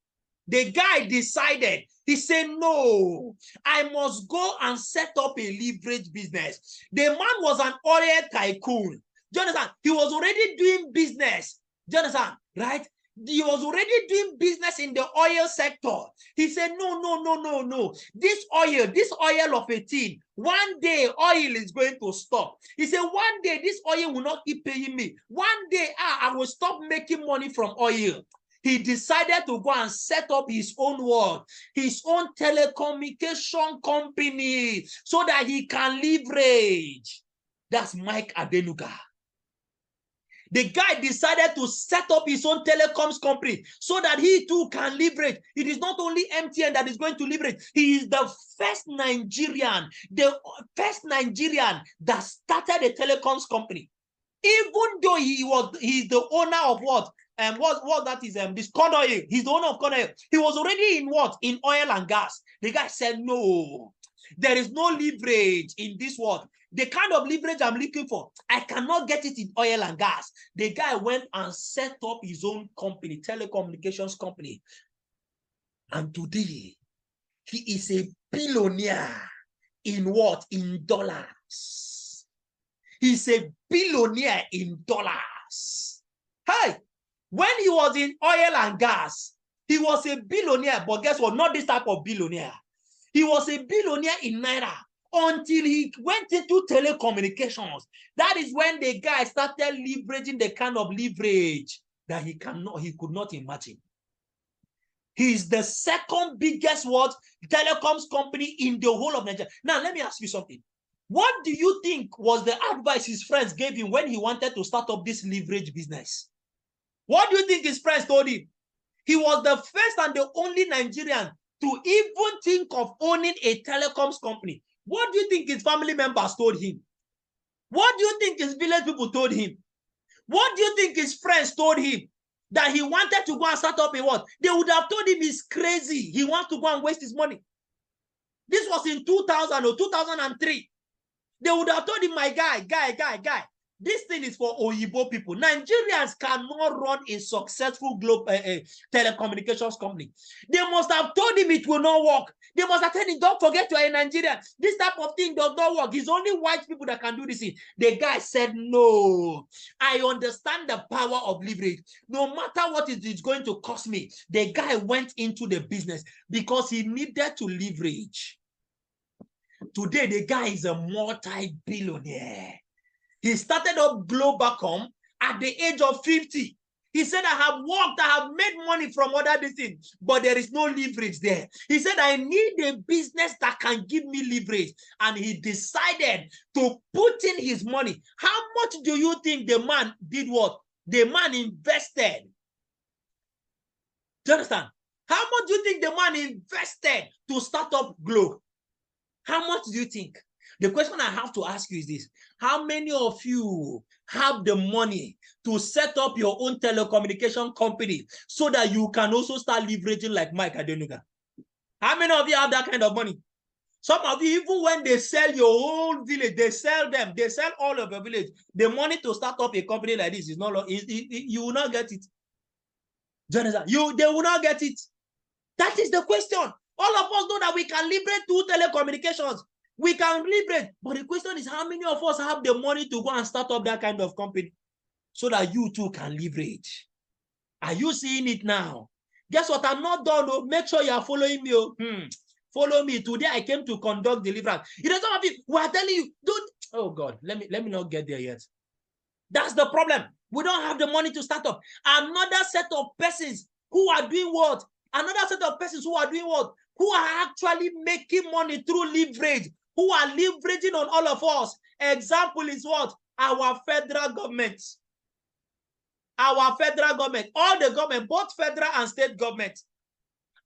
the guy decided, he said, no, I must go and set up a leverage business. The man was an oil tycoon. Do you understand? He was already doing business. Do you understand? Right? He was already doing business in the oil sector. He said, no. This oil of a thing, one day oil is going to stop. He said, one day this oil will not keep paying me. One day I will stop making money from oil. He decided to go and set up his own world, his own telecommunication company, so that he can leverage. That's Mike Adenuga. The guy decided to set up his own telecoms company so that he too can leverage. It is not only MTN that is going to leverage. He is the first Nigerian that started a telecoms company. Even though he's the owner of what that is this corn oil. He's the owner of corn oil. He was already in what? In oil and gas. The guy said, no, there is no leverage in this world. The kind of leverage I'm looking for, I cannot get it in oil and gas. The guy went and set up his own company, telecommunications company. And today, he is a billionaire in what? In dollars. He's a billionaire in dollars. Hey, when he was in oil and gas, He was a billionaire, but guess what? Not this type of billionaire. He was a billionaire in Naira until he went into telecommunications. That is when the guy started leveraging the kind of leverage that he could not imagine. He is the second biggest telecoms company in the whole of Nigeria. Now, let me ask you something. What do you think was the advice his friends gave him when he wanted to start up this leverage business? What do you think his friends told him? He was the first and the only Nigerian to even think of owning a telecoms company. What do you think his family members told him? What do you think his village people told him? What do you think his friends told him? That he wanted to go and start up a what? They would have told him he's crazy. He wants to go and waste his money. This was in 2000 or 2003. They would have told him, my guy, this thing is for Oyibo people. Nigerians cannot run a successful global telecommunications company. They must have told him it will not work. They must have told him, don't forget you are in Nigeria. This type of thing does not work. It's only white people that can do this thing. The guy said, no, I understand the power of leverage. No matter what it is going to cost me, the guy went into the business because he needed to leverage. Today, the guy is a multi-billionaire. He started up Globacom at the age of 50. He said, I have worked, I have made money from other things, but there is no leverage there. He said, I need a business that can give me leverage. And he decided to put in his money. How much do you think the man did what? The man invested. Do you understand? How much do you think the man invested to start up Globe? How much do you think? The question I have to ask you is this. How many of you have the money to set up your own telecommunication company so that you can also start leveraging like Mike Adenuga? How many of you have that kind of money? Some of you, even when they sell your whole village, they sell all of your village. The money to start up a company like this is not, you will not get it. Do you understand? They will not get it. That is the question. All of us know that we can liberate through telecommunications. We can liberate. But the question is, how many of us have the money to go and start up that kind of company so that you too can leverage? Are you seeing it now? Guess what? I'm not done. Oh. Make sure you are following me. Follow me. Today I came to conduct deliverance. You know, some of you, we are telling you, don't. Oh God, let me not get there yet. That's the problem. We don't have the money to start up. Another set of persons who are doing what? Another set of persons who are doing what? Who are actually making money through leverage, who are leveraging on all of us. Example is what? Our federal government. Our federal government, all the government, both federal and state government.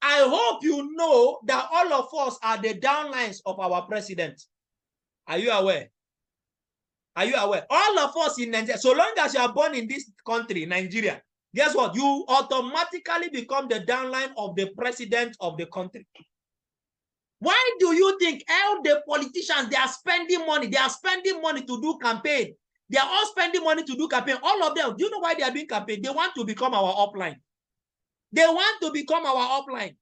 I hope you know that all of us are the downlines of our president. Are you aware? Are you aware? All of us in Nigeria, so long as you are born in this country, Nigeria, guess what? You automatically become the downline of the president of the country. Why do you think all the politicians, they are spending money? They are spending money to do campaign. They are all spending money to do campaign. All of them. Do you know why they are doing campaign? They want to become our upline. They want to become our upline.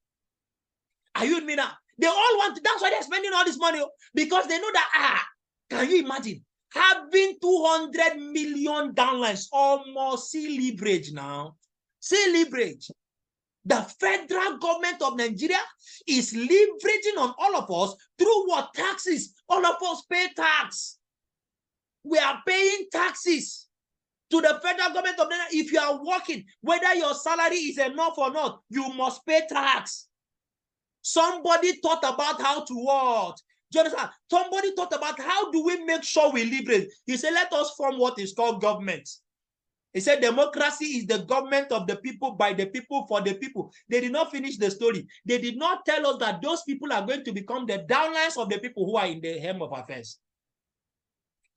Are you with me now? They all want to. That's why they're spending all this money. Because they know that, can you imagine? Having 200 million downlines, almost see leverage now. See leverage. The federal government of Nigeria is leveraging on all of us through what? Taxes. All of us pay tax. We are paying taxes to the federal government of Nigeria. If you are working, whether your salary is enough or not, you must pay tax. Somebody thought about how to what? Do you understand? Somebody thought about how do we make sure we liberate. He said, let us form what is called government. He said, democracy is the government of the people, by the people, for the people. They did not finish the story. They did not tell us that those people are going to become the downlines of the people who are in the helm of affairs.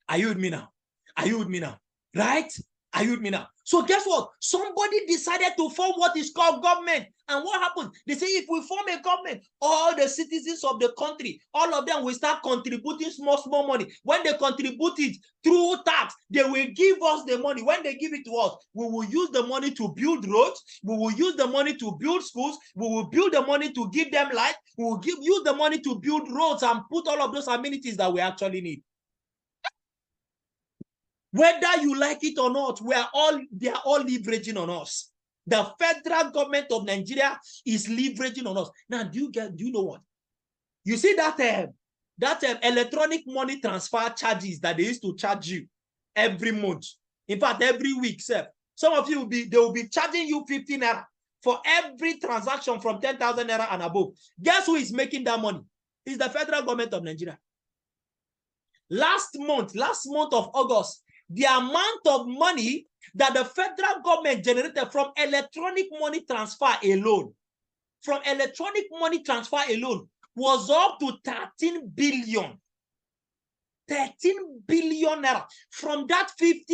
Are you with me now? Are you with me now? Right? Are you with me now? So guess what? Somebody decided to form what is called government. And what happened? They say if we form a government, all the citizens of the country, all of them will start contributing small money. When they contribute it through tax, they will give us the money. When they give it to us, we will use the money to build roads. We will use the money to build schools. We will build the money to give them light. We will use the money to build roads and put all of those amenities that we actually need. Whether you like it or not, they are all leveraging on us. The federal government of Nigeria is leveraging on us. Now, do you know what? You see that electronic money transfer charges that they used to charge you every month. In fact, every week, sir. Some of you they will be charging you 15 naira for every transaction from 10,000 naira and above. Guess who is making that money? It's the federal government of Nigeria. Last month of August, the amount of money that the federal government generated from electronic money transfer alone, was up to 13 billion. 13 billion naira from that 50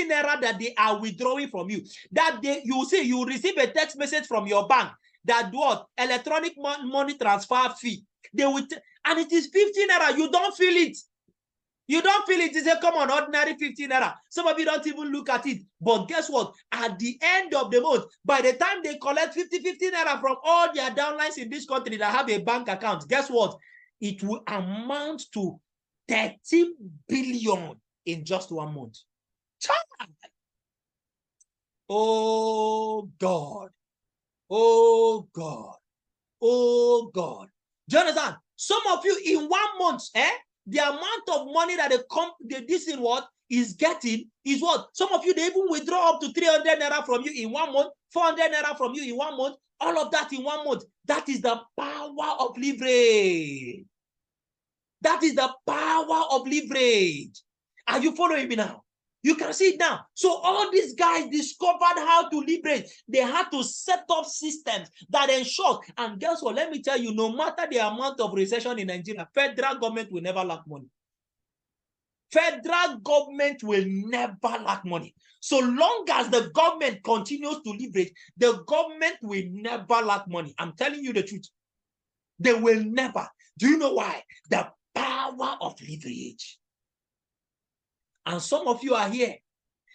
naira that they are withdrawing from you. That day, you receive a text message from your bank that what electronic money transfer fee. They will and it is 50 naira. You don't feel it. You don't feel it. It's a common ordinary 15 naira. Some of you don't even look at it. But guess what? At the end of the month, by the time they collect 50 naira from all their downlines in this country that have a bank account, guess what? It will amount to 13 billion in just 1 month. Oh God. Oh God. Oh God. Jonathan, some of you in 1 month, the amount of money that is getting is what? Some of you, they even withdraw up to 300 naira from you in 1 month, 400 naira from you in 1 month, all of that in 1 month. That is the power of leverage. That is the power of leverage. Are you following me now? You can see it now. So all these guys discovered how to leverage. They had to set up systems that ensure. And guess what? Let me tell you, no matter the amount of recession in Nigeria, federal government will never lack money. Federal government will never lack money. So long as the government continues to leverage, the government will never lack money. I'm telling you the truth. They will never. Do you know why? The power of leverage. And some of you are here.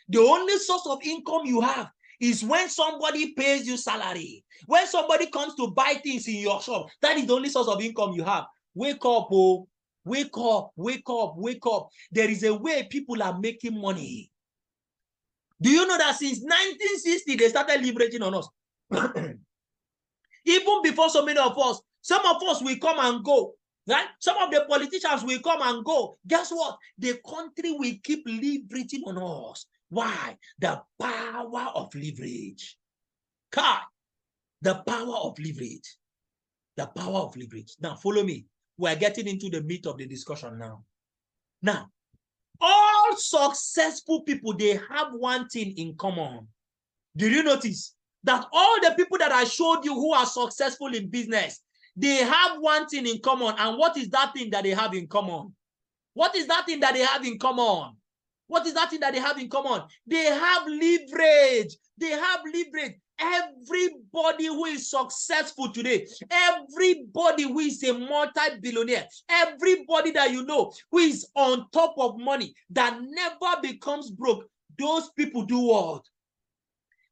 The only source of income you have is when somebody pays you salary. When somebody comes to buy things in your shop, that is the only source of income you have. Wake up, oh. Wake up, wake up, wake up. There is a way people are making money. Do you know that since 1960, they started leveraging on us? Even before so many of us, some of us will come and go. Right? Some of the politicians will come and go. Guess what? The country will keep leveraging on us. Why? The power of leverage. God, the power of leverage. The power of leverage. Now, follow me. We're getting into the meat of the discussion now. Now, all successful people, they have one thing in common. Did you notice that all the people that I showed you who are successful in business, they have one thing in common? And what is that thing that they have in common? What is that thing that they have in common? What is that thing that they have in common? They have leverage. They have leverage. Everybody who is successful today, everybody who is a multi-billionaire, everybody that you know who is on top of money, that never becomes broke, those people do what?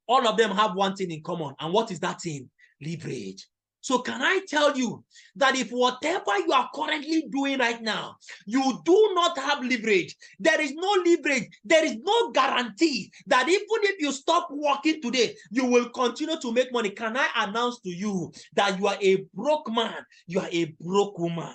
All of them have one thing in common. And what is that thing? Leverage. So can I tell you that if whatever you are currently doing right now, you do not have leverage, there is no leverage, there is no guarantee that even if you stop working today, you will continue to make money. Can I announce to you that you are a broke man, you are a broke woman?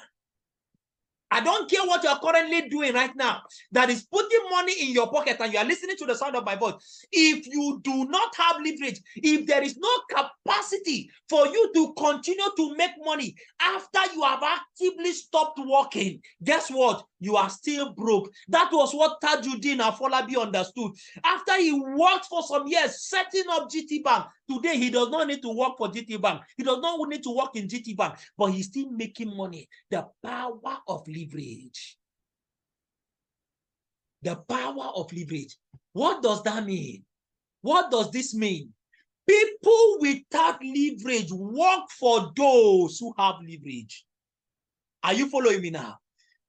I don't care what you are currently doing right now that is putting money in your pocket and you are listening to the sound of my voice. If you do not have leverage, if there is no capacity for you to continue to make money after you have actively stopped working, guess what? You are still broke. That was what Tajuddin Afolabi understood. After he worked for some years setting up GT Bank, today he does not need to work for GT Bank. He does not need to work in GT Bank, but he's still making money. The power of leverage. The power of leverage. What does that mean? What does this mean? People without leverage work for those who have leverage. Are you following me now?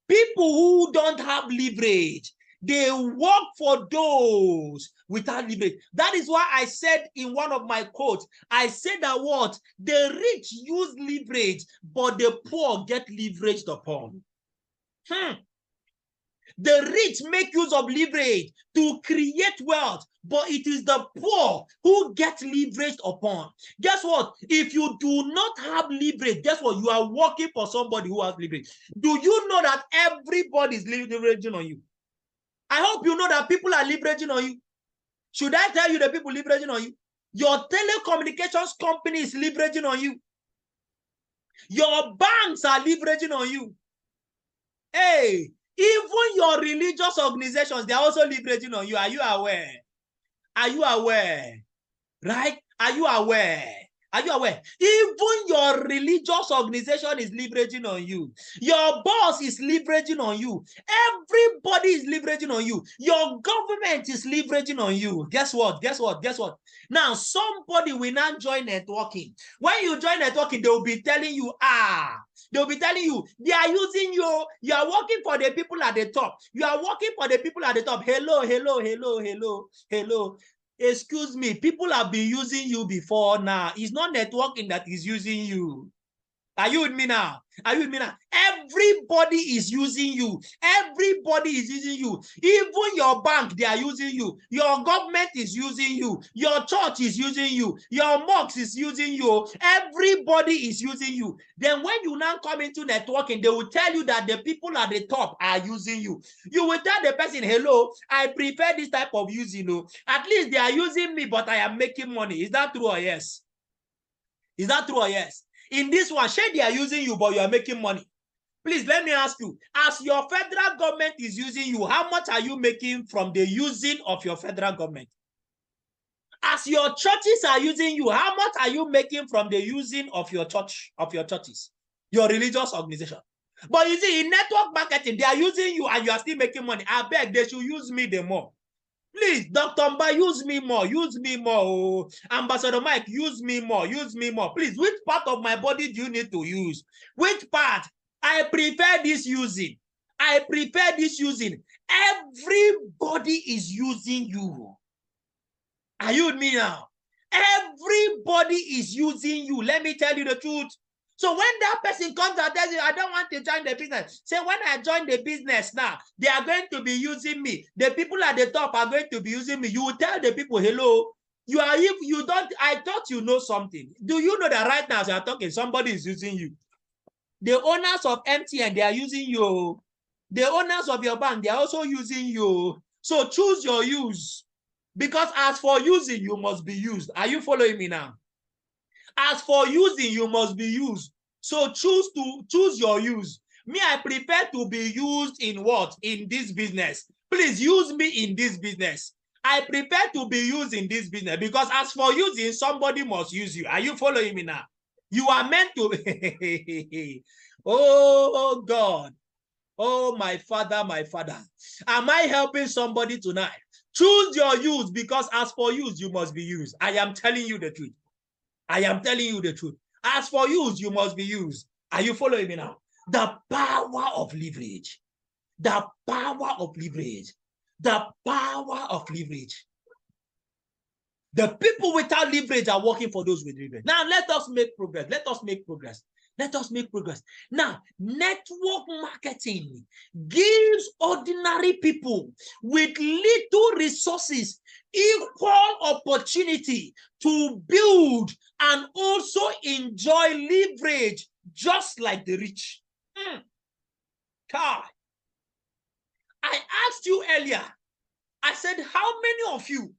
People who don't have leverage, they work for those without leverage. That is why I said in one of my quotes, I said that what? The rich use leverage, but the poor get leveraged upon. The rich make use of leverage to create wealth, but it is the poor who get leveraged upon. Guess what? If you do not have leverage, guess what? You are working for somebody who has leverage. Do you know that everybody is leveraging on you? I hope you know that people are leveraging on you. Should I tell you the people leveraging on you? Your telecommunications company is leveraging on you. Your banks are leveraging on you. Hey, even your religious organizations, they are also leveraging on you. Are you aware? Are you aware? Right? Are you aware? Are you aware? Even your religious organization is leveraging on you. Your boss is leveraging on you. Everybody is leveraging on you. Your government is leveraging on you. Guess what? Guess what? Guess what? Now, somebody will not join networking. When you join networking, they will be telling you, they'll be telling you, they are using you. You are working for the people at the top. You are working for the people at the top. Hello, hello, hello, hello, hello. Excuse me, people have been using you before now. It's not networking that is using you. Are you with me now? Are you with me now? Everybody is using you. Everybody is using you. Even your bank, they are using you. Your government is using you. Your church is using you. Your mosque is using you. Everybody is using you. Then when you now come into networking, they will tell you that the people at the top are using you. You will tell the person, hello, I prefer this type of using. At least they are using me, but I am making money. Is that true or yes? Is that true or yes? In this one, shey they are using you, but you are making money. Please, let me ask you, as your federal government is using you, how much are you making from the using of your federal government? As your churches are using you, how much are you making from the using of your church, of your churches, your religious organization? But you see, in network marketing, they are using you and you are still making money. I beg, they should use me the more. Please, Dr. Mba, use me more. Use me more. Oh. Ambassador Mike, use me more. Use me more. Please, which part of my body do you need to use? Which part? I prefer this using. I prefer this using. Everybody is using you. Are you with me now? Everybody is using you. Let me tell you the truth. So when that person comes and tells you, I don't want to join the business, say, when I join the business now, they are going to be using me. The people at the top are going to be using me. You will tell the people, hello, you are, if you don't, I thought you know something. Do you know that right now as you are talking, somebody is using you? The owners of MTN, they are using you. The owners of your bank, they are also using you. So choose your use. Because as for using, you must be used. Are you following me now? As for using, you must be used. So choose your use. Me, I prefer to be used in what? In this business. Please use me in this business. I prefer to be used in this business because as for using, somebody must use you. Are you following me now? You are meant to. Oh, God. Oh, my Father, my Father. Am I helping somebody tonight? Choose your use because as for use, you must be used. I am telling you the truth. I am telling you the truth. As for use, you must be used. Are you following me now? The power of leverage. The power of leverage. The power of leverage. The people without leverage are working for those with leverage. Now, let us make progress. Let us make progress. Let us make progress. Now, network marketing gives ordinary people with little resources equal opportunity to build and also enjoy leverage just like the rich. God, I asked you earlier, I said, how many of you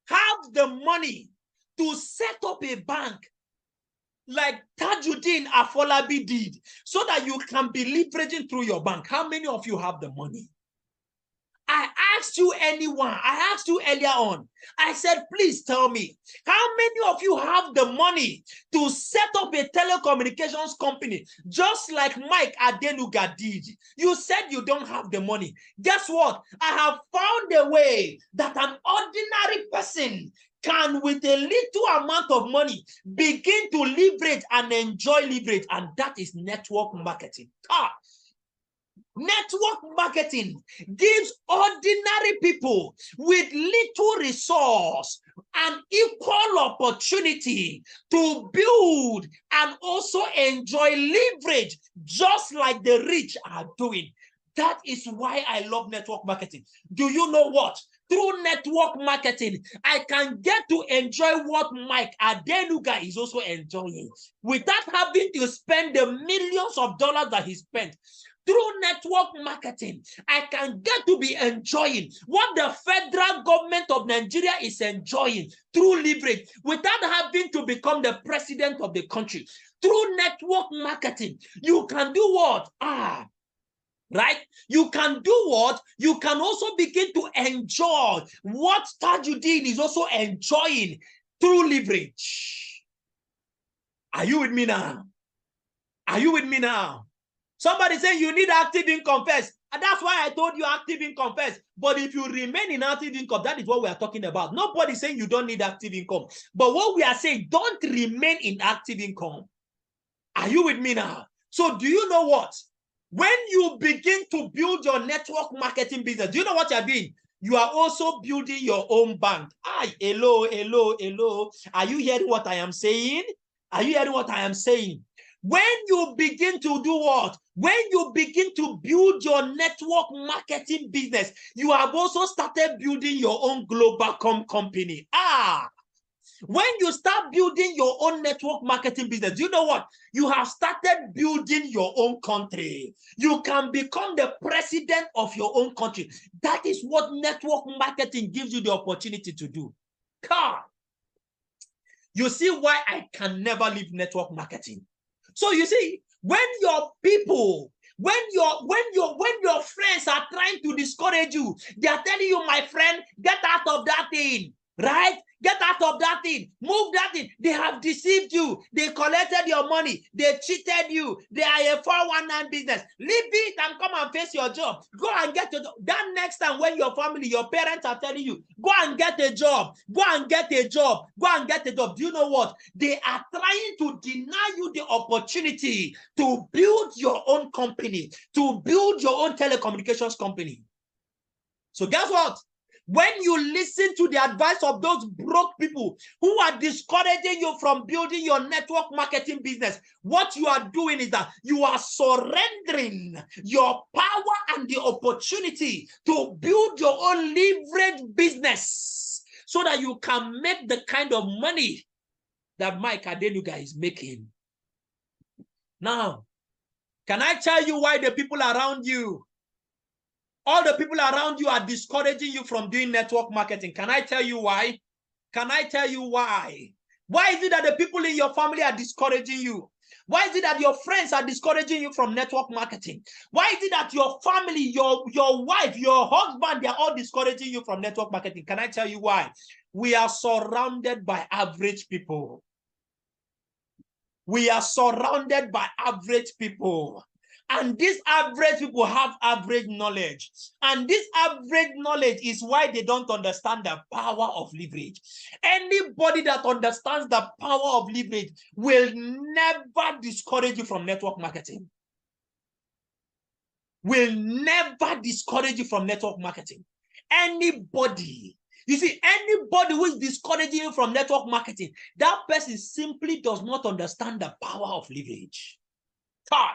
have the money to set up a bank like Tajuddin Afolabi did so that you can be leveraging through your bank? How many of you have the money? I asked you I asked you earlier on. I said, please tell me, how many of you have the money to set up a telecommunications company just like Mike Adenuga did? You said you don't have the money. Guess what? I have found a way that an ordinary person can, with a little amount of money, begin to leverage and enjoy leverage, and that is network marketing. Network marketing gives ordinary people with little resource an equal opportunity to build and also enjoy leverage just like the rich are doing. That is why I love network marketing. Do you know what? Through network marketing, I can get to enjoy what Mike Adenuga is also enjoying without having to spend the millions of dollars that he spent. Through network marketing, I can get to be enjoying what the federal government of Nigeria is enjoying through leverage without having to become the president of the country. Through network marketing, you can do what? Right? You can do what? You can also begin to enjoy what Tajudeen is also enjoying through leverage. Are you with me now? Are you with me now? Somebody saying you need active income first. And that's why I told you active income first. But if you remain in active income, that is what we are talking about. Nobody's saying you don't need active income. But what we are saying, don't remain in active income. Are you with me now? So do you know what? When you begin to build your network marketing business, do you know what you're doing? You are also building your own bank. Hello. Are you hearing what I am saying? Are you hearing what I am saying? When you begin to do what? When you begin to build your network marketing business, you have also started building your own global company. When you start building your own network marketing business, do you know what? You have started building your own country. You can become the president of your own country. That is what network marketing gives you the opportunity to do. God, you see why I can never leave network marketing. So you see, when your people, when your friends are trying to discourage you, they are telling you, my friend, get out of that thing, right? Get out of that thing. Move that thing. They have deceived you. They collected your money. They cheated you. They are a 419 business. Leave it and come and face your job. Go and get a job. That next time when your family, your parents are telling you, go and get a job. Go and get a job. Go and get a job. Do you know what? They are trying to deny you the opportunity to build your own company, to build your own telecommunications company. So guess what? When you listen to the advice of those broke people who are discouraging you from building your network marketing business, what you are doing is that you are surrendering your power and the opportunity to build your own leverage business so that you can make the kind of money that Mike Adenuga is making. Now, can I tell you why the people around you, all the people around you are discouraging you from doing network marketing? Can I tell you why? Can I tell you why? Why is it that the people in your family are discouraging you? Why is it that your friends are discouraging you from network marketing? Why is it that your family, your wife, your husband, they are all discouraging you from network marketing? Can I tell you why? We are surrounded by average people. We are surrounded by average people. And these average people have average knowledge. And this average knowledge is why they don't understand the power of leverage. Anybody that understands the power of leverage will never discourage you from network marketing. Will never discourage you from network marketing. Anybody. You see, anybody who is discouraging you from network marketing, that person simply does not understand the power of leverage. God.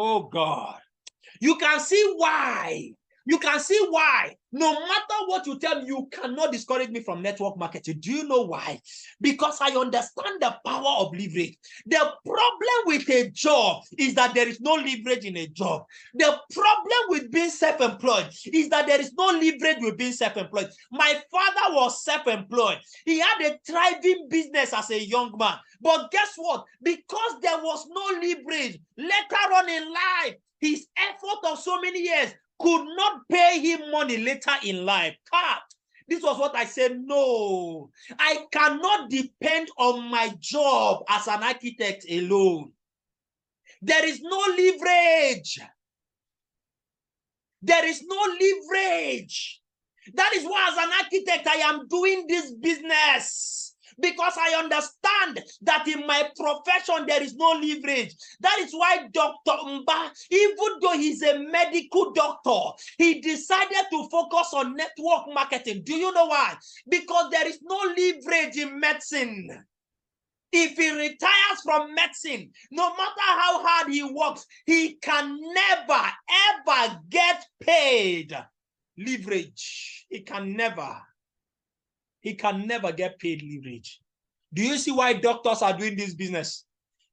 Oh God, you can see why. You can see why. No matter what you tell me, you cannot discourage me from network marketing. Do you know why? Because I understand the power of leverage. The problem with a job is that there is no leverage in a job. The problem with being self-employed is that there is no leverage with being self-employed. My father was self-employed. He had a thriving business as a young man. But guess what? Because there was no leverage, later on in life, his effort of so many years could not pay him money later in life. God, this was what I said. No, I cannot depend on my job as an architect alone. There is no leverage. There is no leverage. That is why as an architect, I am doing this business. Because I understand that in my profession, there is no leverage. That is why Dr. Mba, even though he's a medical doctor, he decided to focus on network marketing. Do you know why? Because there is no leverage in medicine. If he retires from medicine, no matter how hard he works, he can never, ever get paid. Leverage. He can never get paid leverage. Do you see why doctors are doing this business?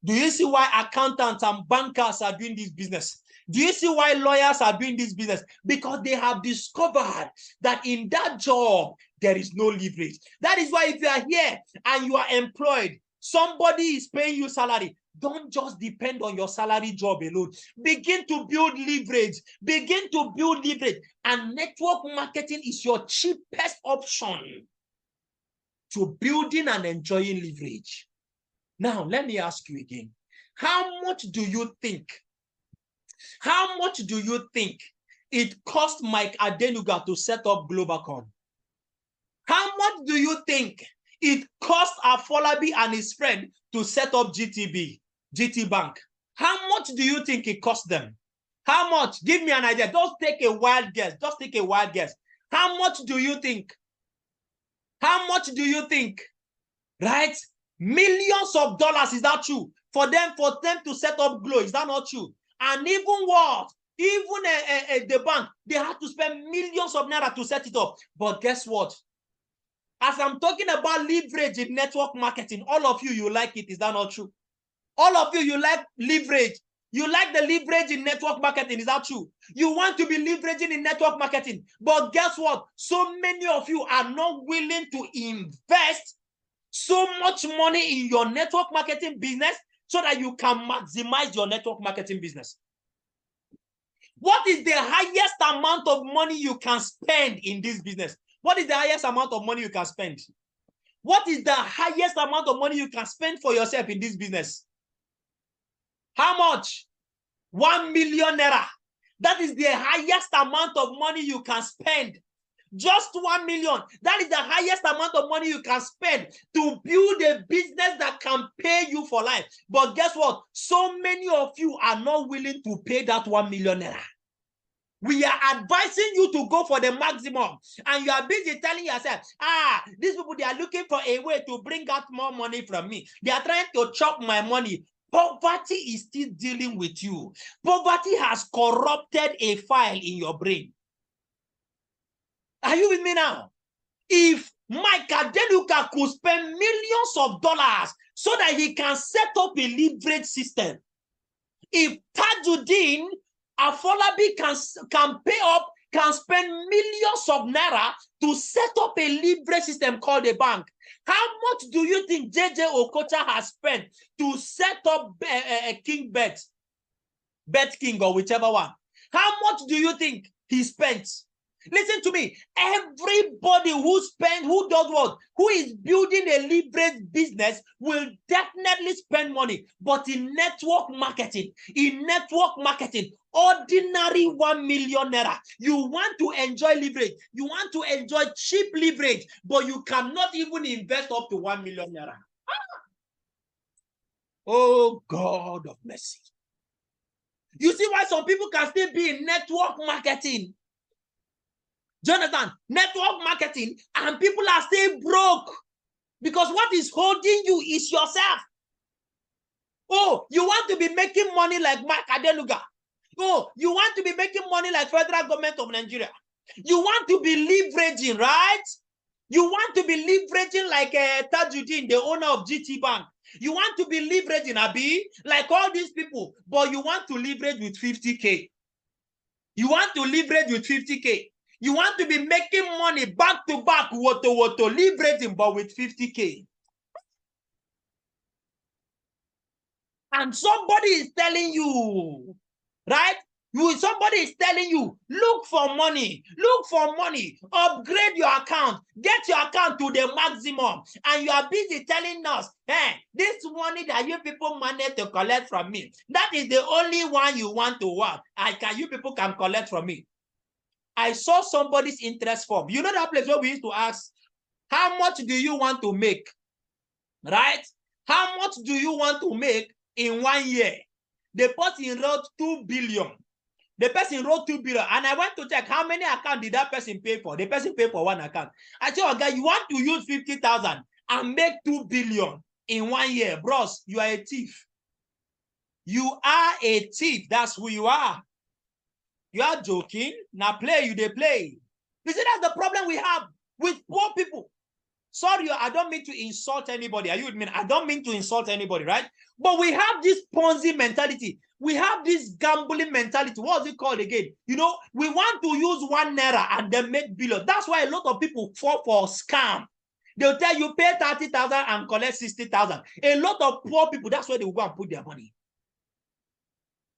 Do you see why accountants and bankers are doing this business? Do you see why lawyers are doing this business? Because they have discovered that in that job, there is no leverage. That is why if you are here and you are employed, somebody is paying you salary, don't just depend on your salary job alone. Begin to build leverage. Begin to build leverage. And network marketing is your cheapest option to building and enjoying leverage. Now, let me ask you again. How much do you think it cost Mike Adenuga to set up Globacom? How much do you think it cost Afolabi and his friend to set up GT Bank? How much do you think it cost them? How much? Give me an idea. Just take a wild guess. Just take a wild guess. How much do you think? How much do you think? Right? Millions of dollars, is that true? For them to set up Glo, is that not true? And even what? Even the bank, they had to spend millions of naira to set it up. But guess what? As I'm talking about leverage in network marketing, all of you, you like it. Is that not true? All of you, you like leverage. You like the leverage in network marketing. Is that true? You want to be leveraging in network marketing. But guess what? So many of you are not willing to invest so much money in your network marketing business so that you can maximize your network marketing business. What is the highest amount of money you can spend in this business? What is the highest amount of money you can spend? What is the highest amount of money you can spend for yourself in this business? How much? 1 million naira. That is the highest amount of money you can spend. Just 1 million. That is the highest amount of money you can spend to build a business that can pay you for life. But guess what? So many of you are not willing to pay that 1 million naira. We are advising you to go for the maximum. And you are busy telling yourself, these people, they are looking for a way to bring out more money from me. They are trying to chop my money. Poverty is still dealing with you. Poverty has corrupted a file in your brain. Are you with me now? If Mike Adenuga could spend millions of dollars so that he can set up a leverage system, if Tajuddin Afolabi can spend millions of naira to set up a leverage system called a bank, how much do you think JJ Okocha has spent to set up King Bet King or whichever one? How much do you think he spent? Listen to me. Everybody who does what? Who is building a leverage business will definitely spend money. But in network marketing, ordinary 1 million naira, you want to enjoy leverage. You want to enjoy cheap leverage, but you cannot even invest up to 1 million naira. Oh, God of mercy. You see why some people can still be in network marketing? Jonathan, network marketing, and people are still broke because what is holding you is yourself. Oh, you want to be making money like Mike Adenuga. Oh, you want to be making money like federal government of Nigeria. You want to be leveraging, right? You want to be leveraging like Tajuddin, the owner of GT Bank. You want to be leveraging, Abi, like all these people, but you want to leverage with 50K. You want to leverage with 50K. You want to be making money back to back, leveraging, but with 50K. And somebody is telling you, right? Somebody is telling you, look for money, upgrade your account, get your account to the maximum. And you are busy telling us, hey, this money that you people manage to collect from me, that is the only one you want to work. You people can collect from me. I saw somebody's interest form. You know that place where we used to ask, how much do you want to make? Right? How much do you want to make in 1 year? The person wrote 2 billion. The person wrote 2 billion. And I went to check how many accounts did that person pay for. The person paid for 1 account. I said, okay, you want to use 50,000 and make 2 billion. in 1 year. Bros, you are a thief. You are a thief. That's who you are. You are joking. Now play, they play. You see, that's the problem we have with poor people. Sorry, I don't mean to insult anybody. Are you with me? I don't mean to insult anybody, right? But we have this Ponzi mentality. We have this gambling mentality. What's it called again? You know, we want to use 1 naira and then make billion. That's why a lot of people fall for scam. They'll tell you pay 30,000 and collect 60,000. A lot of poor people, that's where they will go and put their money.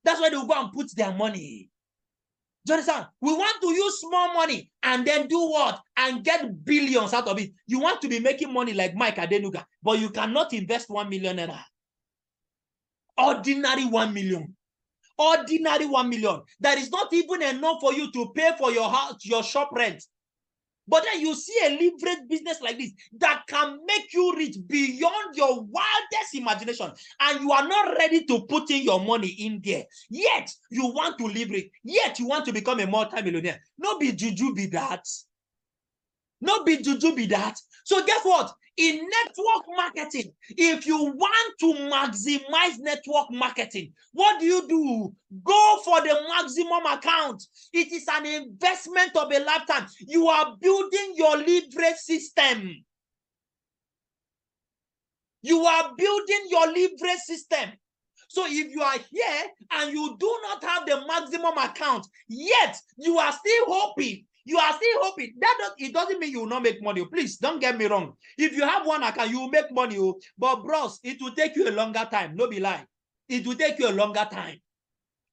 That's where they will go and put their money. Do you understand? We want to use small money and then do what? And get billions out of it. You want to be making money like Mike Adenuga, but you cannot invest 1 million naira. Ordinary 1 million. Ordinary 1 million. That is not even enough for you to pay for your house, your shop rent. But then you see a leverage business like this that can make you rich beyond your wildest imagination, and you are not ready to put in your money in there. Yet you want to leverage. Yet you want to become a multi-millionaire. No be juju be that. No be juju be that. So guess what? In network marketing, if you want to maximize network marketing, what do? Go for the maximum account. It is an investment of a lifetime. You are building your leverage system. You are building your leverage system. So if you are here and you do not have the maximum account, yet you are still hoping, it doesn't mean you will not make money. Please don't get me wrong. If you have 1 account, you will make money. But bros, it will take you a longer time. No be lie. It will take you a longer time.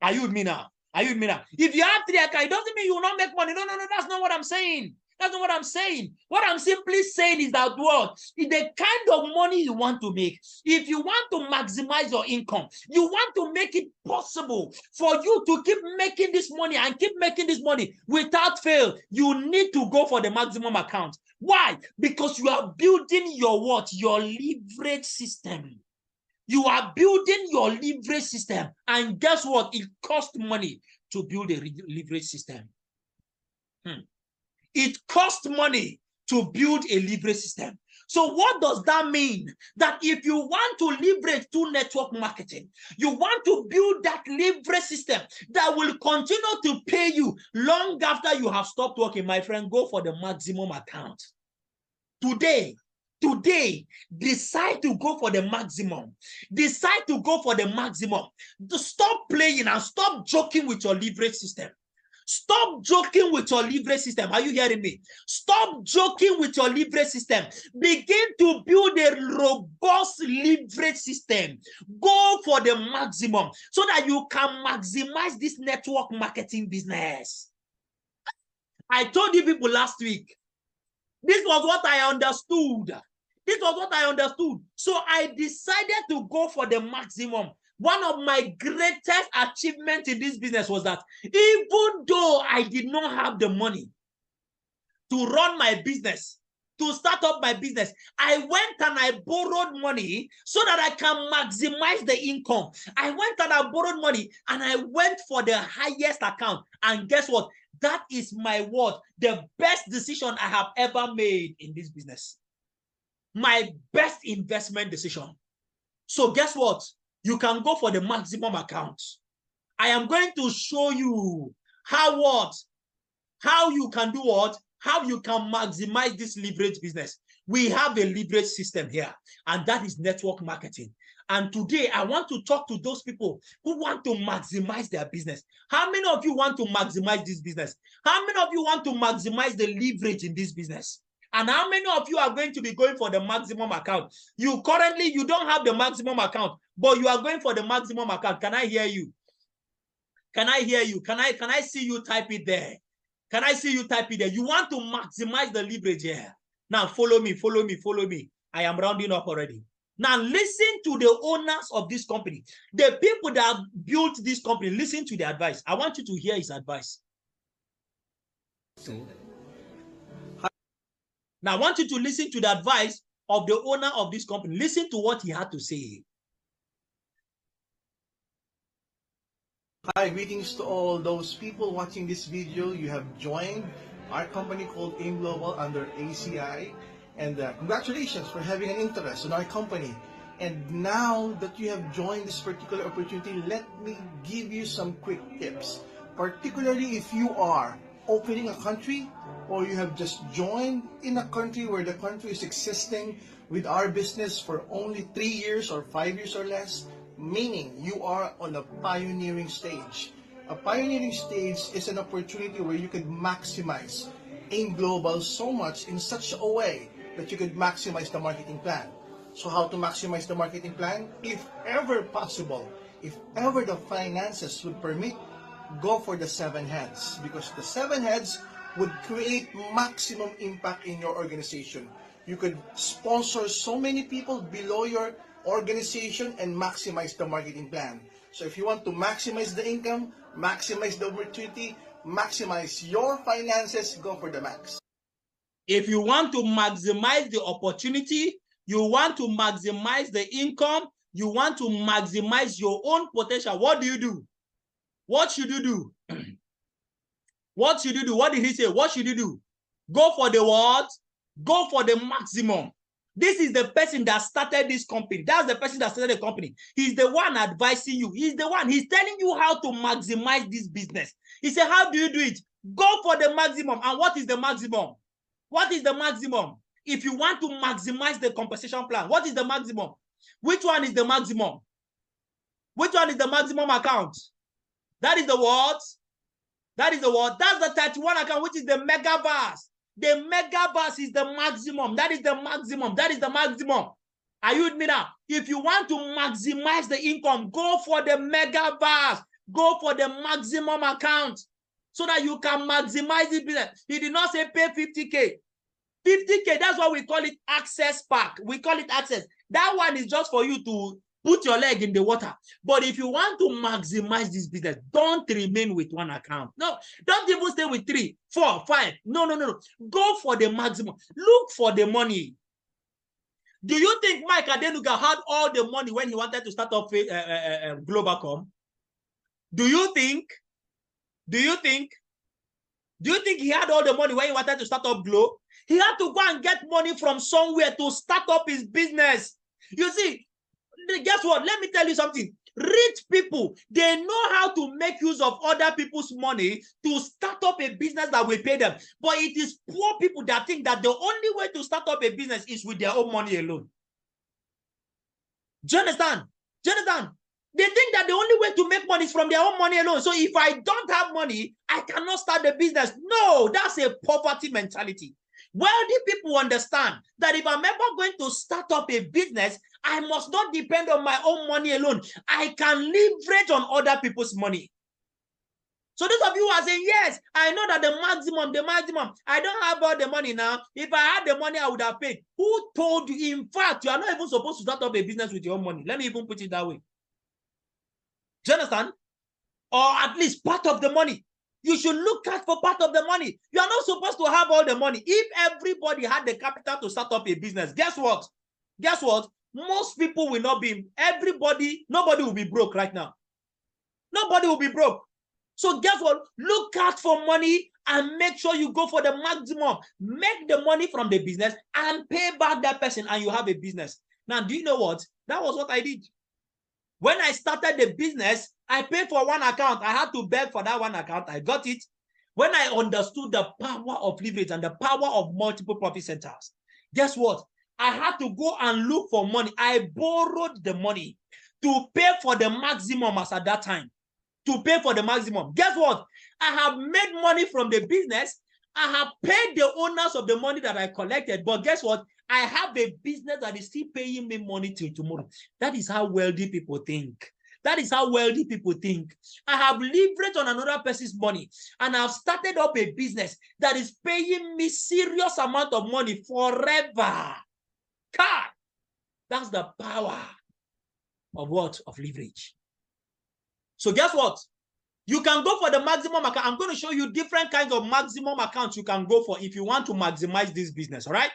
Are you with me now? Are you with me now? If you have 3 accounts, it doesn't mean you will not make money. No, that's not what I'm saying. That's not what I'm saying. What I'm simply saying is that what? The kind of money you want to make, if you want to maximize your income, you want to make it possible for you to keep making this money and keep making this money without fail, you need to go for the maximum account. Why? Because you are building your what? Your leverage system. You are building your leverage system. And guess what? It costs money to build a leverage system. It costs money to build a leverage system. So what does that mean? That if you want to leverage to network marketing, you want to build that leverage system that will continue to pay you long after you have stopped working, my friend, go for the maximum account. Today, decide to go for the maximum. Decide to go for the maximum. Stop playing and stop joking with your leverage system. Stop joking with your leverage system. Are you hearing me? Stop joking with your leverage system. Begin to build a robust leverage system. Go for the maximum so that you can maximize this network marketing business. I told you people last week, this was what I understood. This was what I understood. So I decided to go for the maximum. One of my greatest achievements in this business was that even though I did not have the money to run my business, to start up my business, I went and I borrowed money so that I can maximize the income. I went and I borrowed money and I went for the highest account. And guess what? That is my word, the best decision I have ever made in this business. My best investment decision. So guess what? You can go for the maximum account. I am going to show you how you can do what? How you can maximize this leverage business. We have a leverage system here, and that is network marketing. And today, I want to talk to those people who want to maximize their business. How many of you want to maximize this business? How many of you want to maximize the leverage in this business? And how many of you are going to be going for the maximum account? You don't have the maximum account, but you are going for the maximum account. Can I hear you? Can I hear you? Can I see you type it there? Can I see you type it there? You want to maximize the leverage here. Now follow me. I am rounding up already. Now listen to the owners of this company. The people that have built this company, listen to the advice. I want you to hear his advice. Now, I want you to listen to the advice of the owner of this company. Listen to what he had to say. Hi, greetings to all those people watching this video. You have joined our company called AIM Global under ACI. And congratulations for having an interest in our company. And now that you have joined this particular opportunity, let me give you some quick tips. Particularly if you are opening a country or you have just joined in a country where the country is existing with our business for only 3 years or 5 years or less, meaning you are on a pioneering stage. A pioneering stage is an opportunity where you can maximize AIM Global so much in such a way that you could maximize the marketing plan. So how to maximize the marketing plan? If ever possible, if ever the finances would permit, go for the 7 heads, because the 7 heads would create maximum impact in your organization. You could sponsor so many people below your organization and maximize the marketing plan. So if you want to maximize the income, maximize the opportunity, maximize your finances, go for the max. If you want to maximize the opportunity, you want to maximize the income, you want to maximize your own potential, what do you do? What should you do? What should you do? What did he say? What should you do? Go for the what? Go for the maximum. This is the person that started this company. That's the person that started the company. He's the one advising you. He's the one. He's telling you how to maximize this business. He said, how do you do it? Go for the maximum. And what is the maximum? What is the maximum? If you want to maximize the compensation plan, what is the maximum? Which one is the maximum? Which one is the maximum account? That is the what? That is the what? That's the 31 account, which is the megaverse. The megaverse is the maximum. That is the maximum. That is the maximum. Are you with me now? If you want to maximize the income, go for the megaverse. Go for the maximum account so that you can maximize the business. He did not say pay 50K. 50K, that's why we call it access pack. We call it access. That one is just for you to put your leg in the water. But if you want to maximize this business, don't remain with one account. No, don't even stay with 3, 4, 5. No. Go for the maximum. Look for the money. Do you think Mike Adenuga had all the money when he wanted to start off Globalcom? Do you think he had all the money when he wanted to start up Glo? He had to go and get money from somewhere to start up his business. You see, guess what? Let me tell you something. Rich people, they know how to make use of other people's money to start up a business that will pay them. But it is poor people that think that the only way to start up a business is with their own money alone. Do you understand? Do you understand? They think that the only way to make money is from their own money alone. So if I don't have money, I cannot start the business. No, that's a poverty mentality. Wealthy people understand that if I'm ever going to start up a business, I must not depend on my own money alone. I can leverage on other people's money. So those of you who are saying, yes, I know that the maximum, I don't have all the money now. If I had the money, I would have paid. Who told you? In fact, you are not even supposed to start up a business with your own money. Let me even put it that way. Do you understand? Or at least part of the money. You should look out for part of the money. You are not supposed to have all the money. If everybody had the capital to start up a business, guess what? Guess what? Most people will not be, nobody will be broke right now. Nobody will be broke. So guess what? Look out for money and make sure you go for the maximum. Make the money from the business and pay back that person and you have a business. Now, do you know what? That was what I did. When I started the business, I paid for one account. I had to beg for that one account. I got it. When I understood the power of leverage and the power of multiple profit centers, guess what? I had to go and look for money. I borrowed the money to pay for the maximum as at that time. To pay for the maximum. Guess what? I have made money from the business. I have paid the owners of the money that I collected. But guess what? I have a business that is still paying me money till tomorrow. That is how wealthy people think. That is how wealthy people think. I have leveraged on another person's money and I've started up a business that is paying me serious amount of money forever. God, that's the power of what? Of leverage. So guess what? You can go for the maximum account. I'm going to show you different kinds of maximum accounts you can go for if you want to maximize this business, all right?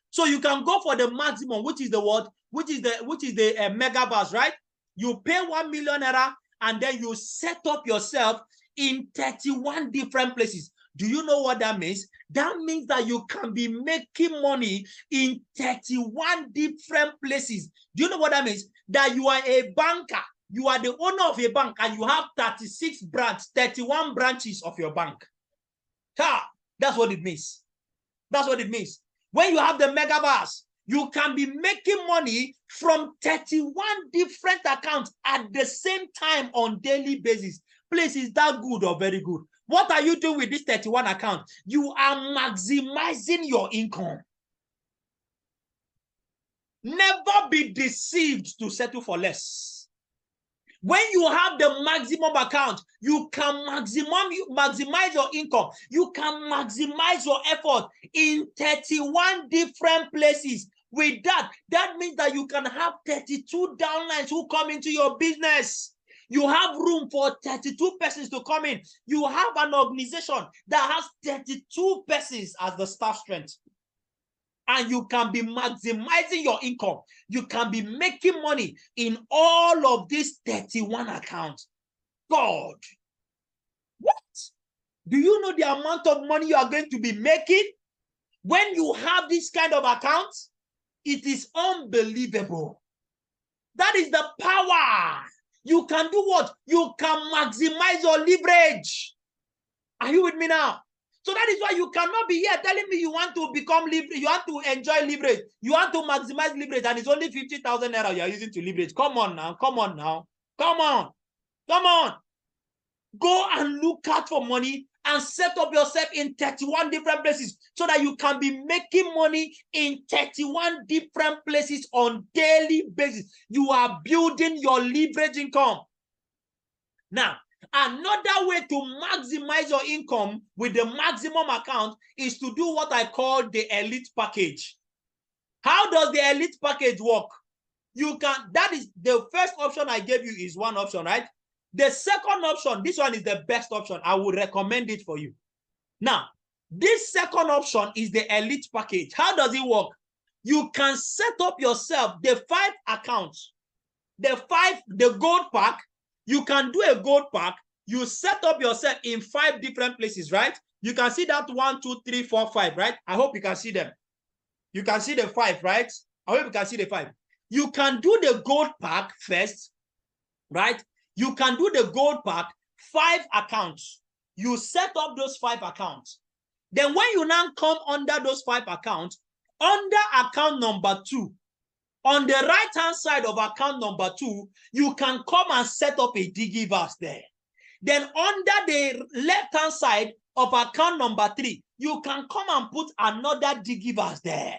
So you can go for the maximum, which is the what? Which is the megaverse, right? You pay 1 million naira and then you set up yourself in 31 different places. Do you know what that means? That means that you can be making money in 31 different places. Do you know what that means? That you are a banker. You are the owner of a bank and you have 31 branches of your bank. That's what it means. That's what it means. When you have the megaverse, you can be making money from 31 different accounts at the same time on daily basis. Please, is that good or very good? What are you doing with this 31 account? You are maximizing your income. Never be deceived to settle for less. When you have the maximum account, you can maximize your income. You can maximize your effort in 31 different places. With that, that means that you can have 32 downlines who come into your business. You have room for 32 persons to come in. You have an organization that has 32 persons as the staff strength. And you can be maximizing your income. You can be making money in all of these 31 accounts. God, what? Do you know the amount of money you are going to be making when you have this kind of accounts? It is unbelievable. That is the power. You can do what? You can maximize your leverage. Are you with me now? So that is why you cannot be here telling me you want to become leverage, you want to enjoy leverage, you want to maximize leverage, and it's only 50,000 naira you are using to leverage. Come on now, come on now, come on, come on. Go and look out for money and set up yourself in 31 different places so that you can be making money in 31 different places on daily basis. You are building your leverage income. Now, another way to maximize your income with the maximum account is to do what I call the elite package. How does the elite package work? You can, that is the first option I gave you is one option, right? The second option, this one is the best option. I would recommend it for you. Now, this second option is the elite package. How does it work? You can set up yourself the 5 accounts, the gold pack. You can do a gold pack. You set up yourself in 5 different places, right? You can see that 1, 2, 3, 4, 5, right? I hope you can see them. You can see the 5, right? I hope you can see the 5. You can do the gold pack first, right? You can do the gold pack, 5 accounts. You set up those 5 accounts. Then when you now come under those 5 accounts, under account number 2, on the right-hand side of account number 2, you can come and set up a Digiverse there. Then under the left-hand side of account number 3, you can come and put another Digiverse there.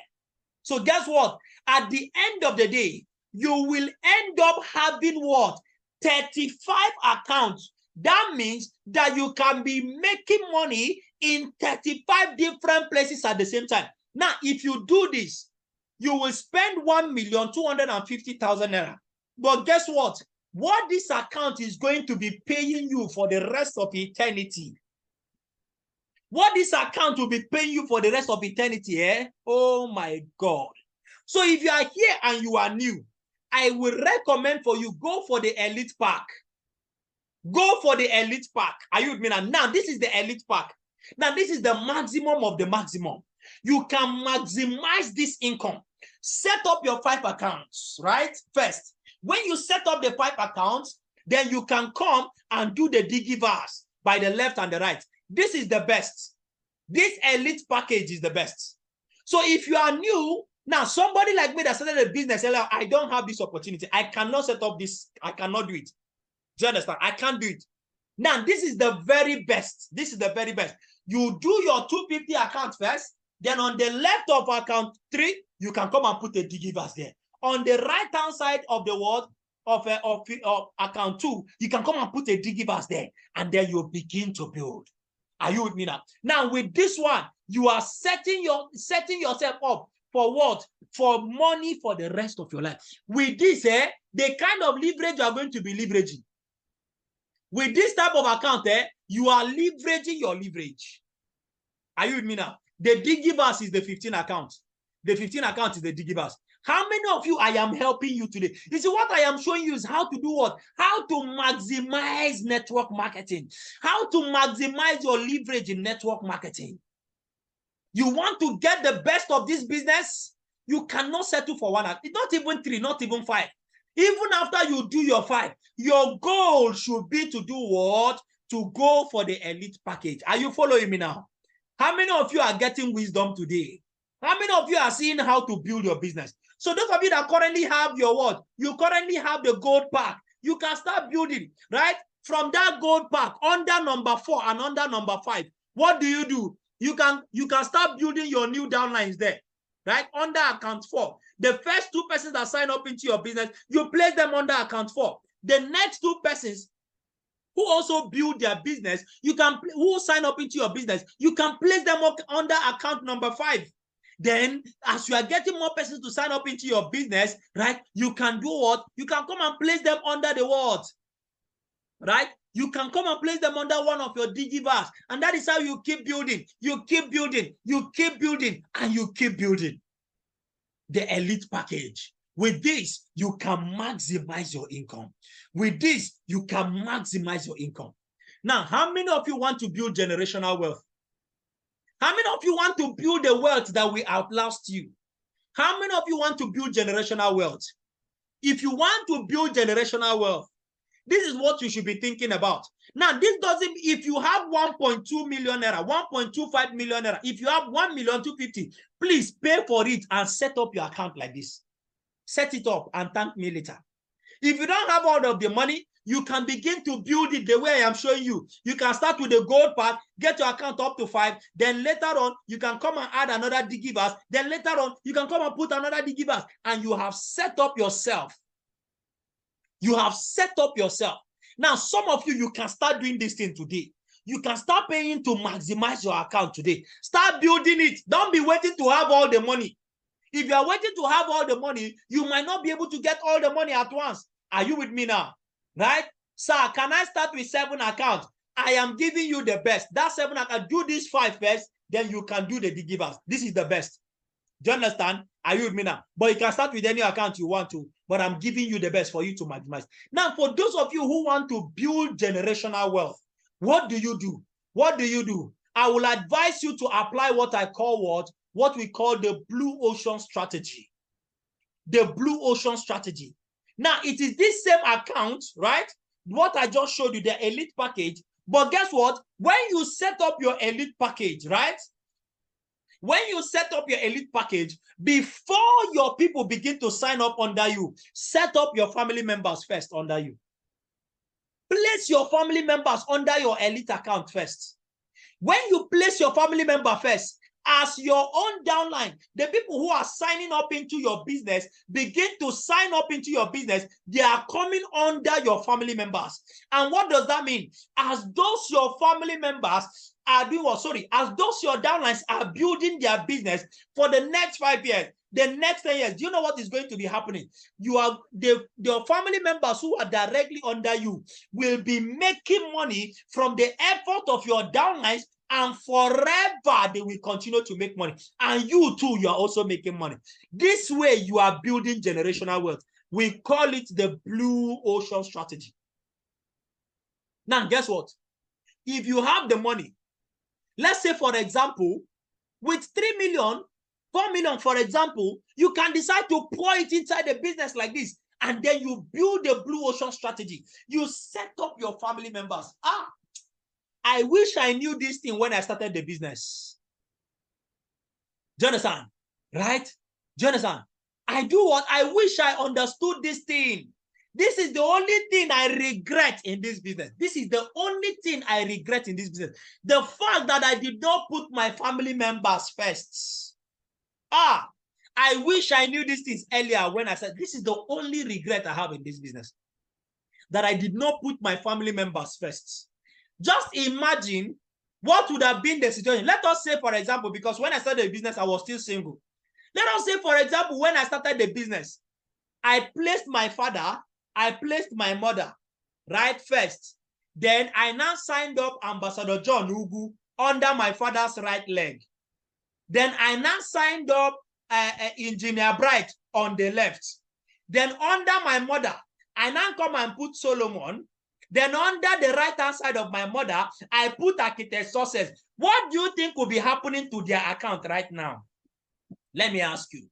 So guess what? At the end of the day, you will end up having what? 35 accounts. That means that you can be making money in 35 different places at the same time. Now, if you do this, you will spend 1,250,000 naira. But guess what? What this account is going to be paying you for the rest of eternity. What this account will be paying you for the rest of eternity, eh? Oh my God. So if you are here and you are new, I will recommend for you, go for the elite pack. Go for the elite pack. Are you with me now? Now, this is the elite pack. Now, this is the maximum of the maximum. You can maximize this income. Set up your 5 accounts, right? First, when you set up the 5 accounts, then you can come and do the Digiverse by the left and the right. This is the best. This elite package is the best. So if you are new, now somebody like me that started a business, I don't have this opportunity. I cannot set up this. I cannot do it. Do you understand? I can't do it. Now, this is the very best. This is the very best. You do your 250 accounts first. Then on the left of account 3, you can come and put a Digiverse there. On the right-hand side of the word of account 2, you can come and put a Digiverse there. And then you begin to build. Are you with me now? Now, with this one, you are setting yourself up for what? For money for the rest of your life. With this, the kind of leverage you are going to be leveraging. With this type of account, you are leveraging your leverage. Are you with me now? The Digiverse is the 15 account. The 15 account is the Digiverse. How many of you I am helping you today? You see, what I am showing you is how to do what? How to maximize network marketing. How to maximize your leverage in network marketing. You want to get the best of this business? You cannot settle for one. Not even 3, not even 5. Even after you do your 5, your goal should be to do what? To go for the elite package. Are you following me now? How many of you are getting wisdom today? How many of you are seeing how to build your business? So those of you that currently have your what? You currently have the gold pack. You can start building, right? From that gold pack, under number 4 and under number 5. What do? You can start building your new downlines there, right? Under account 4. The first 2 persons that sign up into your business, you place them under account 4. The next 2 persons who also build their business, who sign up into your business, you can place them up under account number 5. Then, as you are getting more persons to sign up into your business, right, you can do what? You can come and place them under the what? Right? You can come and place them under one of your digivars. And that is how you keep building. You keep building. You keep building. And you keep building. The elite package. With this, you can maximize your income. With this, you can maximize your income. Now, how many of you want to build generational wealth? How many of you want to build the wealth that will outlast you? How many of you want to build generational wealth? If you want to build generational wealth, this is what you should be thinking about. Now, this doesn't, if you have 1.2 million naira, 1.25 million naira, if you have 1,250,000, please pay for it and set up your account like this. Set it up and thank me later. If you don't have all of the money, you can begin to build it the way I am showing you. You can start with the gold part, get your account up to 5. Then later on, you can come and add another digivers. Then later on, you can come and put another digivers. And you have set up yourself. You have set up yourself. Now, some of you, you can start doing this thing today. You can start paying to maximize your account today. Start building it. Don't be waiting to have all the money. If you are waiting to have all the money, you might not be able to get all the money at once. Are you with me now? Right? Sir, can I start with 7 accounts? I am giving you the best. That 7 accounts, do this 5 first, then you can do the givers. This is the best. Do you understand? Are you with me now? But you can start with any account you want to, but I'm giving you the best for you to maximize. Now, for those of you who want to build generational wealth, what do you do? What do you do? I will advise you to apply what I call what we call the blue ocean strategy. The blue ocean strategy. Now, it is this same account, right? What I just showed you, the elite package. But guess what? When you set up your elite package, right? When you set up your elite package, before your people begin to sign up under you, set up your family members first under you. Place your family members under your elite account first. When you place your family member first, as your own downline, the people who are signing up into your business begin to sign up into your business, they are coming under your family members. And what does that mean? As those your family members are doing what? Sorry, as those your downlines are building their business for the next 5 years, the next 10 years, do you know what is going to be happening? Your family members who are directly under you will be making money from the effort of your downlines, and forever they will continue to make money. And you too, you are also making money. This way you are building generational wealth. We call it the blue ocean strategy. Now, guess what? If you have the money, let's say, for example, with 3 million, 4 million, for example, you can decide to pour it inside the business like this. And then you build the blue ocean strategy. You set up your family members. I wish I knew this thing when I started the business. Do you understand? Right? Do you understand? I do what? I wish I understood this thing. This is the only thing I regret in this business. This is the only thing I regret in this business. The fact that I did not put my family members first. I wish I knew these things earlier when I said, this is the only regret I have in this business. That I did not put my family members first. Just imagine what would have been the situation. Let us say, for example, because when I started the business, I was still single. Let us say, for example, when I started the business, I placed my father, I placed my mother, right, first. Then I now signed up Ambassador John Ugu under my father's right leg. Then I now signed up Engineer Bright on the left. Then under my mother, I now come and put Solomon. Then under the right-hand side of my mother, I put Architect Success. What do you think will be happening to their account right now? Let me ask you.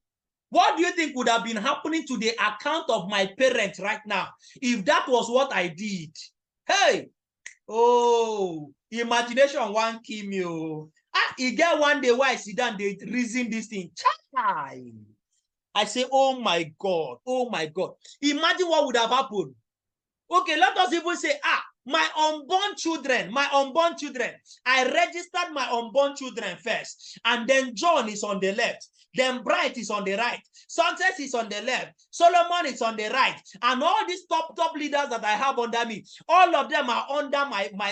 What do you think would have been happening to the account of my parents right now if that was what I did? Hey, oh, imagination won't kill me. You get one day why I sit down, they reason this thing. I say, oh my God, oh my God. Imagine what would have happened. Okay, let us even say, my unborn children. I registered my unborn children first. And then John is on the left. Then Bright is on the right. Success is on the left. Solomon is on the right. And all these top leaders that I have under me, all of them are under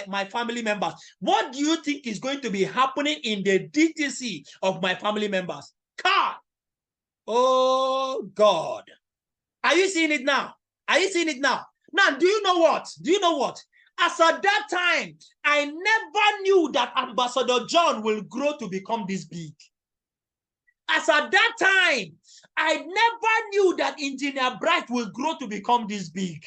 my family members. What do you think is going to be happening in the DTC of my family members? God. Oh, God. Are you seeing it now? Are you seeing it now? Now, do you know what? Do you know what? As at that time, I never knew that Ambassador John will grow to become this big. As at that time, I never knew that Engineer Bright will grow to become this big.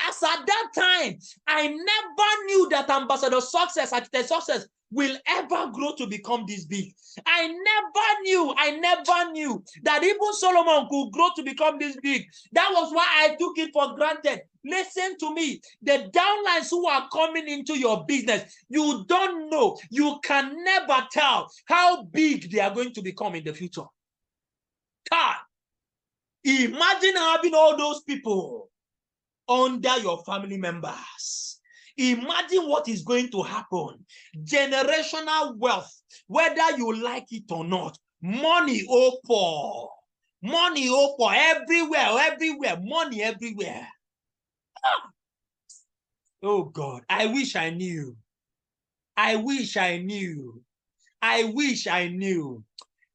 As at that time, I never knew that Ambassador Success, Architect Success, will ever grow to become this big. I never knew that even Solomon could grow to become this big. That was why I took it for granted. Listen to me. The downlines who are coming into your business, you don't know. You can never tell how big they are going to become in the future. God, imagine having all those people under your family members. Imagine what is going to happen. Generational wealth, whether you like it or not. Money or poor. Money or poor. Everywhere. Money everywhere. Oh God, I wish I knew. I wish I knew. I wish I knew.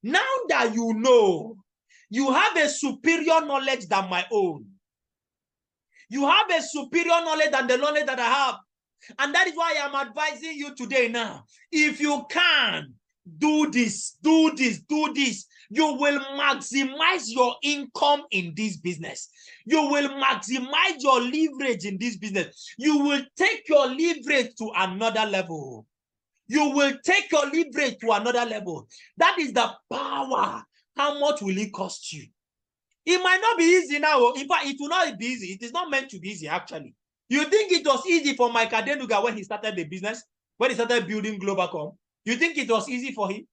Now that you know, you have a superior knowledge than my own. You have a superior knowledge than the knowledge that I have. And that is why I am advising you today now. If you can, do this. You will maximize your income in this business. You will maximize your leverage in this business. You will take your leverage to another level. You will take your leverage to another level. That is the power. How much will it cost you? It might not be easy now. In fact, it will not be easy. It is not meant to be easy, actually. You think it was easy for Mike Adenuga when he started the business? When he started building Globalcom? You think it was easy for him?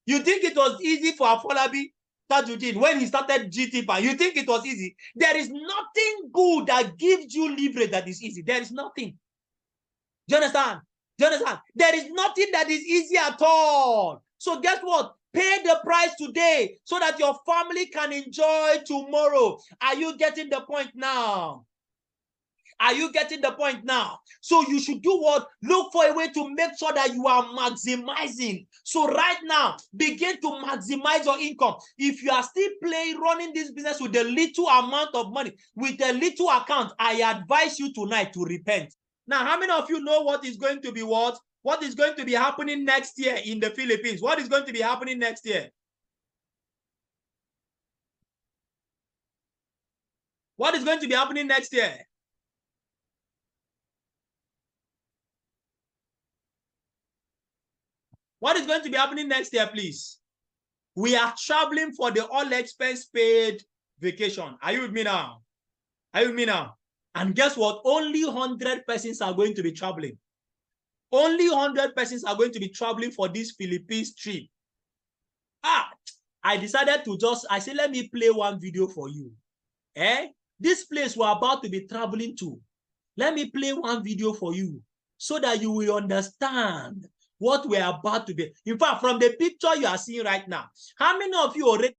You think it was easy for Afolabi Tajuddin when he started GTPA? You think it was easy? There is nothing good that gives you leverage that is easy. There is nothing. Do you understand? Do you understand? There is nothing that is easy at all. So guess what? Pay the price today so that your family can enjoy tomorrow. Are you getting the point now? Are you getting the point now? So you should do what? Look for a way to make sure that you are maximizing. So right now, begin to maximize your income. If you are still running this business with a little amount of money, with a little account, I advise you tonight to repent. Now, how many of you know what is going to be what? What is going to be happening next year in the Philippines? What is going to be happening next year? What is going to be happening next year? What is going to be happening next year, please? We are traveling for the all-expense-paid vacation. Are you with me now? Are you with me now? And guess what? Only 100 persons are going to be traveling. Only 100 persons are going to be traveling for this Philippines trip. I decided to I said, let me play one video for you. This place we're about to be traveling to. Let me play one video for you so that you will understand what we're about to be. In fact, from the picture you are seeing right now, how many of you already